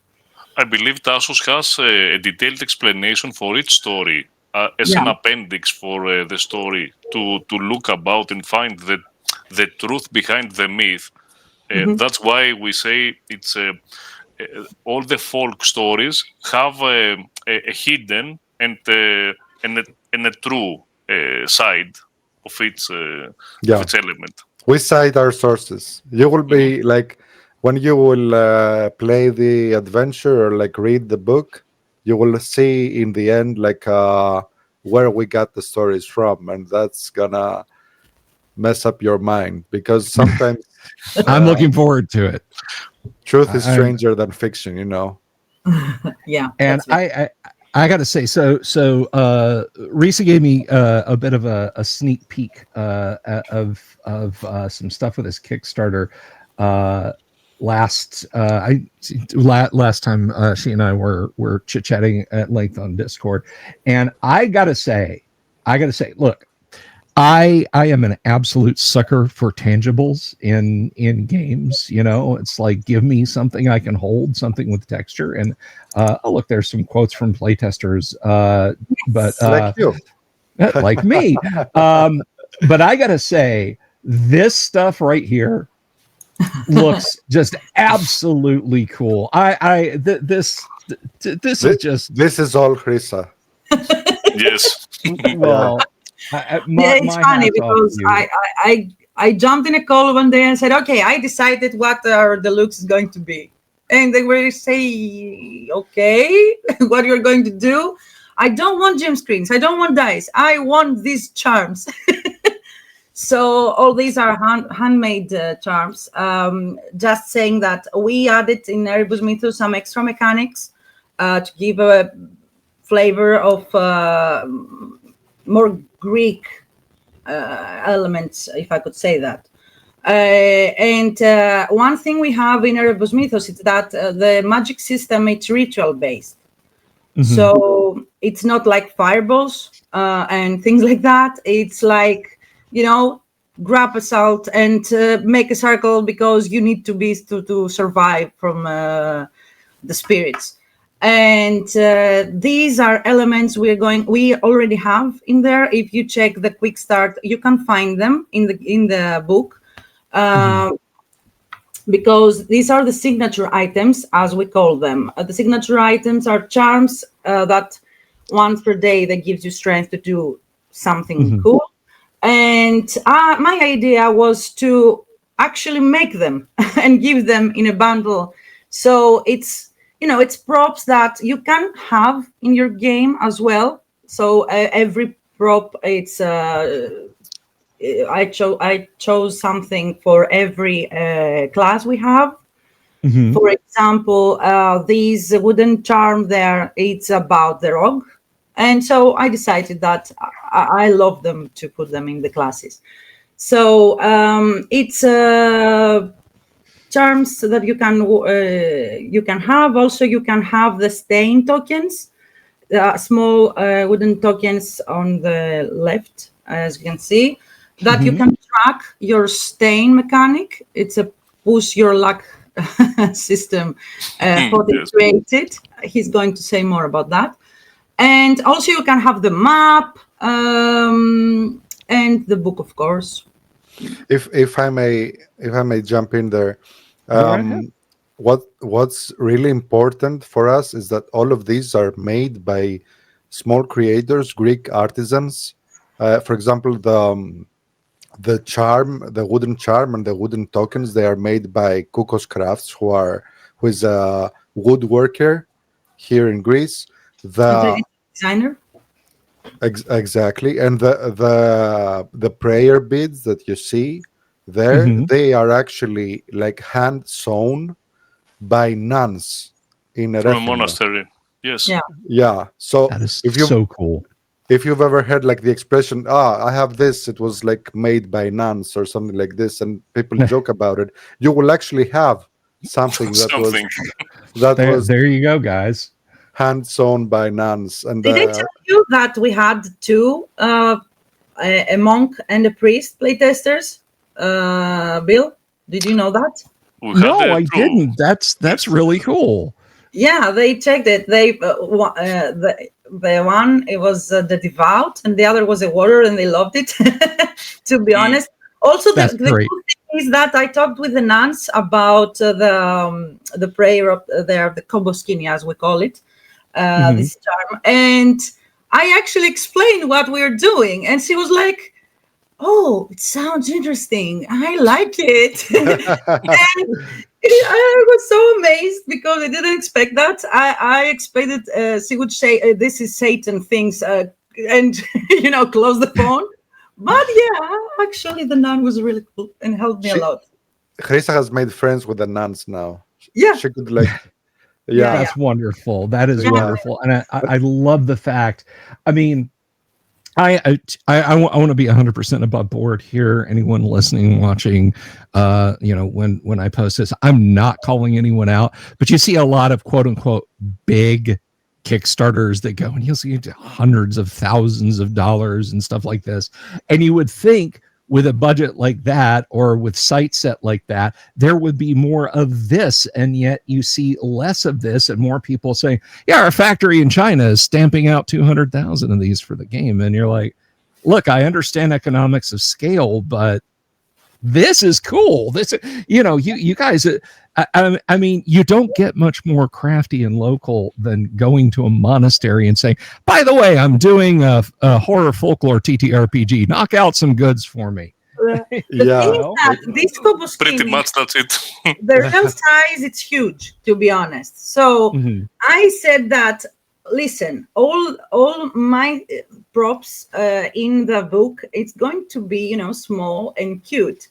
I believe Tassos has a detailed explanation for each story as an appendix for the story to look about and find the truth behind the myth. That's why we say it's all the folk stories have a hidden and a true side of its element. We cite our sources. You will be like, when you will play the adventure or like read the book, you will see in the end like where we got the stories from, and that's gonna mess up your mind because sometimes I'm looking forward to it. Truth is stranger than fiction, Yeah. And I got to say, so Risa gave me a bit of a sneak peek of some stuff with this Kickstarter last time she and I were chit-chatting at length on Discord, and I gotta say, look, I am an absolute sucker for tangibles in games. It's like, give me something I can hold, something with texture. And look, there's some quotes from playtesters, but like you, like me. But I gotta say, this stuff right here looks just absolutely cool. This is all Risa. Yes. Well. It's funny because I jumped in a call one day and said, okay, I decided what our deluxe is going to be. And they were say, okay, what you're going to do? I don't want gem screens. I don't want dice. I want these charms. So all these are handmade charms. Just saying that we added in Erebus Mythos some extra mechanics to give a flavor of more Greek elements, if I could say that. And one thing we have in Erebus Mythos is that the magic system, it's ritual based. So it's not like fireballs and things like that. It's like, grab a salt and make a circle because you need to survive from the spirits. And these are elements we already have in there. If you check the Kickstarter, you can find them in the book. Because these are the signature items, as we call them. The signature items are charms that once per day that gives you strength to do something cool. And my idea was to actually make them and give them in a bundle. So it's props that you can have in your game as well. So every prop, it's I chose something for every class we have. For example, these wooden charm there, it's about the rogue. And so I decided that I love them to put them in the classes. So it's charms that you can have. Also, you can have the stain tokens, small wooden tokens on the left, as you can see, that you can track your stain mechanic. It's a push your luck system created. He's going to say more about that. And also you can have the map and the book, of course. If I may jump in there, what's really important for us is that all of these are made by small creators, Greek artisans. For example, the charm, the wooden charm and the wooden tokens, they are made by Kukos Crafts, who is a woodworker here in Greece. The designer. Exactly. And the prayer beads that you see there, they are actually like hand sewn by nuns in from a Erebus. monastery. Yes. Yeah. So that is so cool. If you've ever heard like the expression, I have this, it was like made by nuns or something like this, and people joke about it, you will actually have something that was there you go, guys. hand sewn by nuns. And did I tell you that we had two, a monk and a priest playtesters? Bill, did you know that? No, I didn't. That's really cool. Yeah, they checked it. They the one, it was the devout, and the other was a warrior, and they loved it. To be honest, also the good thing is that I talked with the nuns about the prayer up there, the koboskini, as we call it, this charm, and I actually explained what we're doing, and she was like, "Oh, it sounds interesting. I like it." And I was so amazed because I didn't expect that. I expected she would say, "This is Satan things," and close the phone. But yeah, actually, the nun was really cool and helped me a lot. Chrisa has made friends with the nuns now. Yeah, she could like. That's wonderful. That is wonderful, and I love the fact. I mean, I want to be 100% above board here. Anyone listening, watching, when I post this, I'm not calling anyone out, but you see a lot of quote unquote big Kickstarters that go and you'll see hundreds of thousands of dollars and stuff like this. And you would think with a budget like that or with site set like that, there would be more of this. And yet you see less of this and more people saying, yeah, our factory in China is stamping out 200,000 of these for the game. And you're like, look, I understand economics of scale, but this is cool. This, you guys, I mean, you don't get much more crafty and local than going to a monastery and saying, by the way, I'm doing a horror folklore TTRPG. Knock out some goods for me. These koboskini, pretty much that's it. The real size, it's huge, to be honest. So I said that, listen, all my props in the book, it's going to be, small and cute.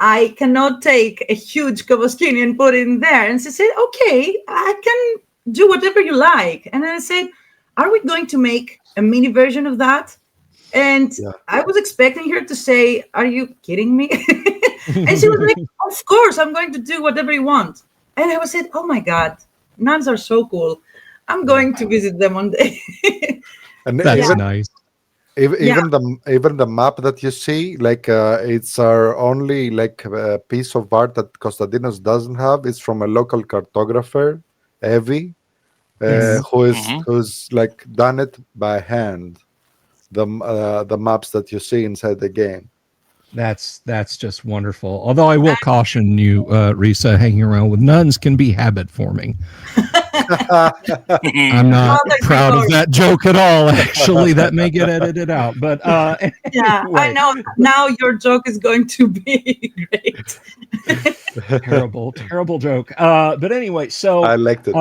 I cannot take a huge koboskini and put it in there. And she said, okay, I can do whatever you like. And then I said, are we going to make a mini version of that? And Yeah. I was expecting her to say, "Are you kidding me?" And she was like, "Of course, I'm going to do whatever you want." And I was said, "Oh my God, nuns are so cool. I'm going to visit them one day." And That's Yeah. nice. Yeah. even the map that you see, like it's our only like piece of art that Konstantinos doesn't have. It's from a local cartographer, Evie, Mhm. who's like done it by hand. The maps that you see inside the game. That's just wonderful. Although I will caution you, Risa, hanging around with nuns can be habit forming. I'm not Other proud of story. that joke at all. Actually, that may get edited out. But Yeah, I anyway, know. Now your joke is going to be great. terrible joke. But anyway, so I liked it.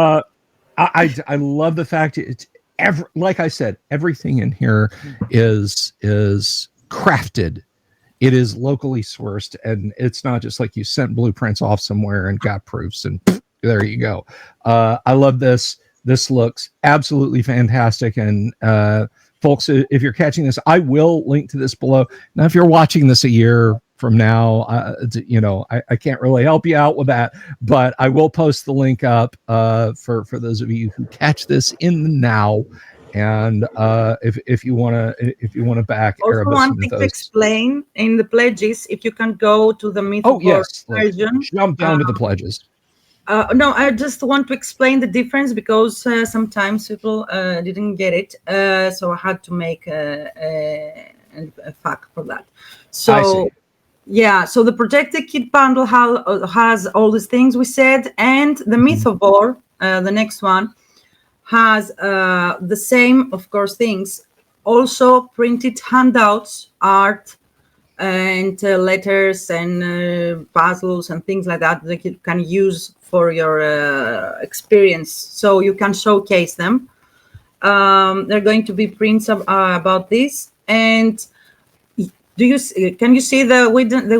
I love the fact it's like I said, everything in here is crafted. It is locally sourced, and it's not just like you sent blueprints off somewhere and got proofs and there you go. I love this. This looks absolutely fantastic. And folks, if you're catching this, I will link to this below. Now, if you're watching this a year from now, I can't really help you out with that, but I will post the link up for those of you who catch this in the now. And if you want to back Also, Erebus one thing to Mythos. explain in the pledges, if you can go to the Myth Oh of War yes, let's version. jump down to the pledges. No, I just want to explain the difference because sometimes people didn't get it. So I had to make a fact for that. So I see. yeah, so the protected kit bundle has all these things we said, and the Myth of War, the next one, has the same, of course, things. Also printed handouts, art, and letters and puzzles and things like that that you can use for your experience, so you can showcase them. There are going to be prints about this. And can you see the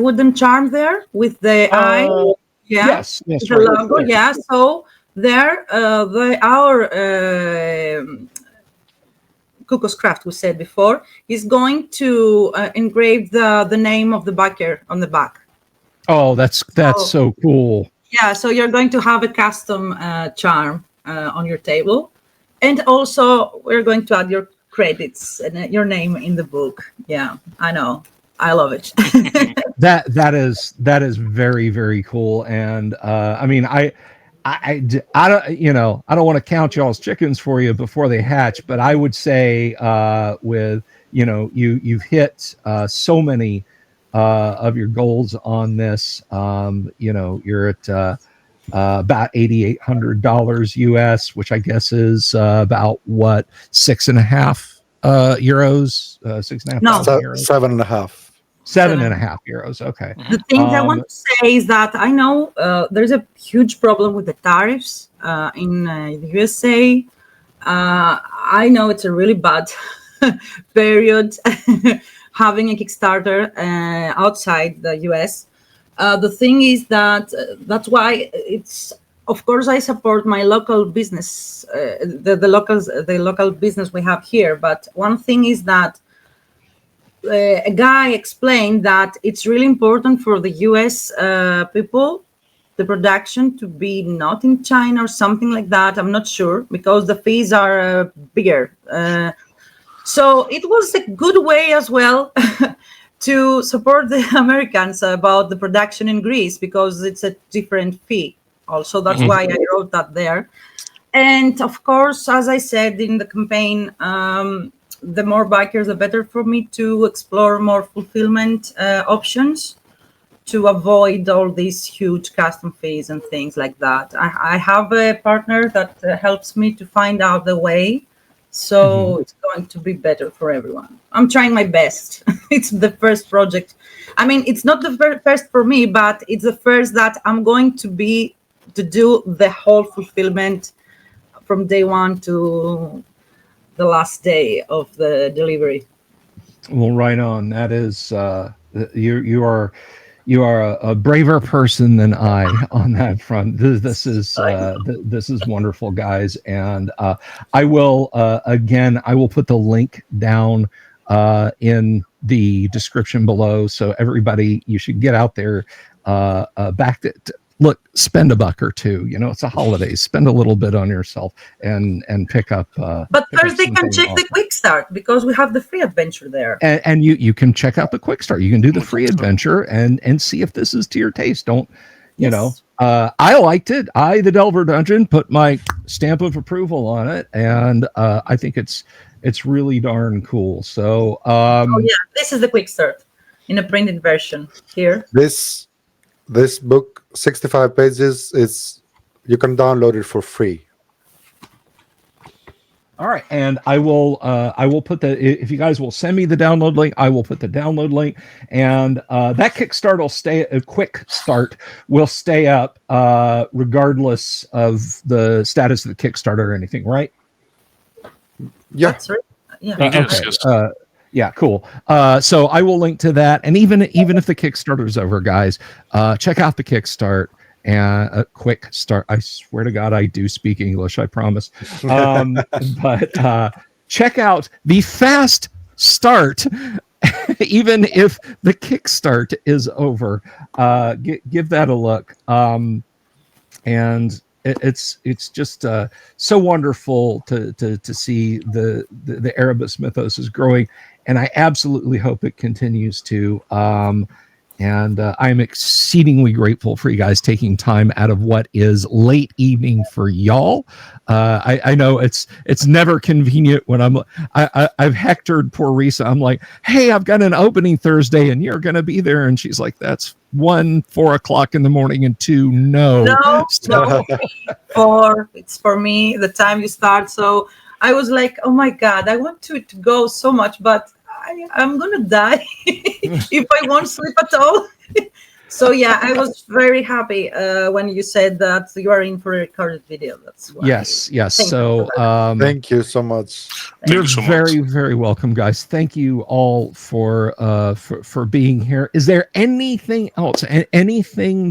wooden charm there with the eye? Yeah. Yes, The right. logo. Yeah. So there, our Kuko's Craft, we said before, is going to engrave the name of the backer on the back. Oh, that's so cool. Yeah, so you're going to have a custom charm on your table, and also we're going to add your credits and your name in the book. Yeah, I know, I love it. That is very, very cool. And I mean, I don't, I don't want to count y'all's chickens for you before they hatch, but I would say with you've hit so many of your goals on this. You're at about $8,800 US, which I guess is about what, €6.5 euros, 6.5 No. thousand euros, 7.5. 7.5 euros. Okay. The thing I want to say is that I know there's a huge problem with the tariffs in the USA. I know it's a really bad period having a Kickstarter outside the US. The thing is that that's why it's, of course, I support my local business, the local business we have here. But one thing is that a guy explained that it's really important for the US people, the production, to be not in China or something like that. I'm not sure, because the fees are bigger. So it was a good way as well to support the Americans about the production in Greece, because it's a different fee. Also, that's why I wrote that there. And of course, as I said in the campaign, the more bikers, the better for me to explore more fulfillment options to avoid all these huge custom fees and things like that. I have a partner that helps me to find out the way. So it's going to be better for everyone. I'm trying my best. It's the first project. I mean, it's not the first for me, but it's the first that I'm going to do the whole fulfillment from day one to the last day of the delivery. Well, right on. That is, you are a braver person than I on that front. This is wonderful, guys. And I will again, I will put the link down in the description below. So everybody, you should get out there, back to look, spend $1 or $2. You know, it's a holiday. Spend a little bit on yourself and pick up. But pick first up they can something check awesome. the quick start because we have the free adventure there. And you can check out the quick start. You can do the free adventure and see if this is to your taste. Don't, you know, I liked it. The Delver Dungeon put my stamp of approval on it, and I think it's really darn cool. So this is the quick start in a printed version here. This book, 65 pages, you can download it for free. All right, and I will put if you guys will send me the download link, I will put the download link, and that Kickstarter will stay. A quick start will stay up regardless of the status of the Kickstarter or anything, right? Yeah, that's right. Yeah. Okay. Yeah, cool. So I will link to that, and even if the Kickstarter's over, guys, check out the Kickstart. And a quick start. I swear to God, I do speak English. I promise. But check out the fast start, even if the Kickstart is over. Give that a look. And it's just so wonderful to see the Erebus Mythos is growing, and I absolutely hope it continues to. And I'm exceedingly grateful for you guys taking time out of what is late evening for y'all. I know it's never convenient when I've hectored poor Risa. I'm like, hey, I've got an opening Thursday and you're going to be there. And she's like, that's 1, 4 o'clock in the morning, and 2, no. No, 4. It's for me, the time you start. So I was like, oh my God, I want to go so much, but I'm gonna die if I won't sleep at all. So yeah, I was very happy when you said that you are in for a recorded video. That's why. Yes. So thank you so much. You're very welcome, guys. Thank you all for being here. Is there anything else? Anything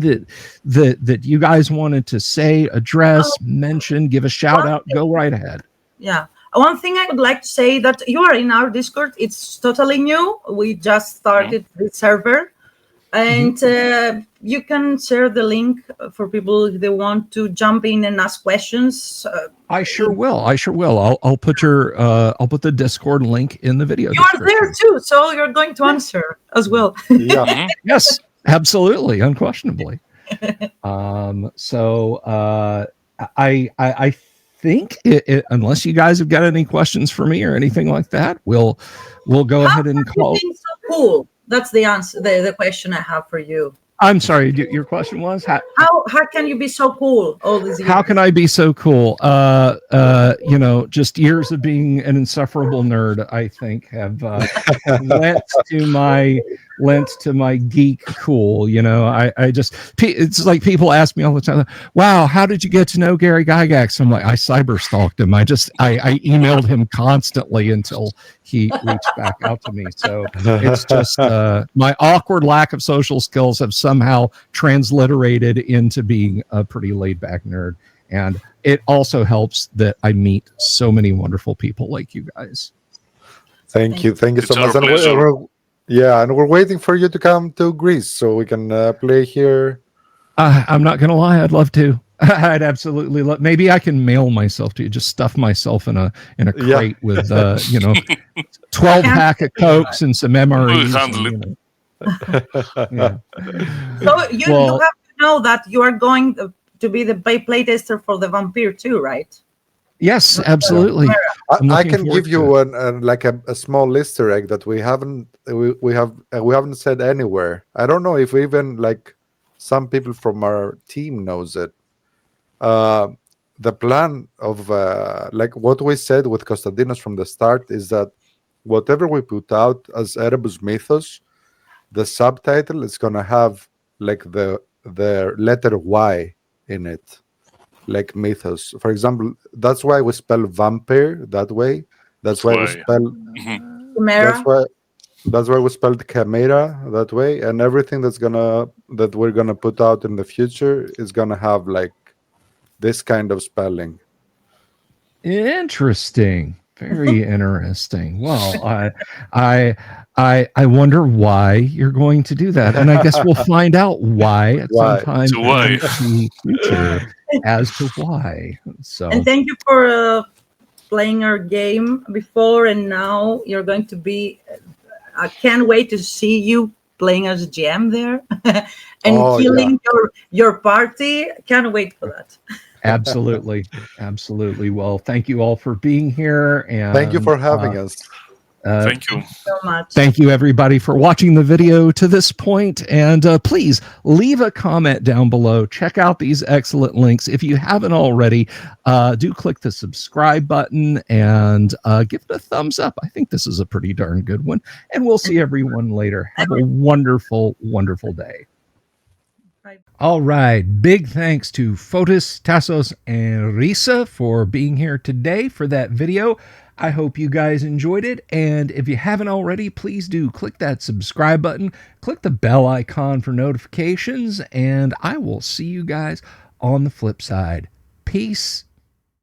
that you guys wanted to say, address, mention, give a shout out? Go right ahead. Yeah. One thing I would like to say that you are in our Discord. It's totally new. We just started the server, and you can share the link for people if they want to jump in and ask questions. I sure will. I'll put the Discord link in the video. You are there too, so you're going to answer as well. Yeah. Yes, absolutely, unquestionably. I think unless you guys have got any questions for me or anything like that, we'll go ahead and call. So cool. That's the answer. The question I have for you. I'm sorry. Your question was how can you be so cool all these years? How can I be so cool? Just years of being an insufferable nerd, I think, have lent to my geek cool. It's like people ask me all the time, wow, how did you get to know Gary Gygax? I'm like, I cyber stalked him. I emailed him constantly until he reached back out to me. So it's just my awkward lack of social skills have somehow transliterated into being a pretty laid back nerd. And it also helps that I meet so many wonderful people like you guys. Thank you so much. And we're waiting for you to come to Greece so we can play here. I'm not going to lie. I'd love to. I'd absolutely love. Maybe I can mail myself to you. Just stuff myself in a crate with 12 pack of Cokes and some MREs. So you have to know that you are going to be the playtester for the VAMPYR too, right? Yes, absolutely. I can give you a small Easter egg that we haven't said anywhere. I don't know if even some people from our team knows it. The plan of what we said with Konstantinos from the start is that whatever we put out as Erebus Mythos, the subtitle is gonna have the letter Y in it. Like Mythos, for example, that's why we spell vampire that way. That's why we spell Chimera. That's why we spelled chimera that way. And everything that we're gonna put out in the future is gonna have this kind of spelling. Interesting. Very interesting. Well, I wonder why you're going to do that, and I guess we'll find out why at some Why? time So why? in the future as to why. So, And thank you for playing our game before and now. You're going to be. I can't wait to see you playing as a GM there and Oh, killing your party. Can't wait for that. absolutely, absolutely. Well, thank you all for being here, and Thank you for having us. Thank you. So much. thank you, everybody, for watching the video to this point. And please leave a comment down below. Check out these excellent links. If you haven't already, do click the subscribe button and give it a thumbs up. I think this is a pretty darn good one. And we'll see everyone later. Have a wonderful, wonderful day. Bye. All right. Big thanks to Fotis, Tassos, and Risa for being here today for that video. I hope you guys enjoyed it. And if you haven't already, please do click that subscribe button, click the bell icon for notifications, and I will see you guys on the flip side. Peace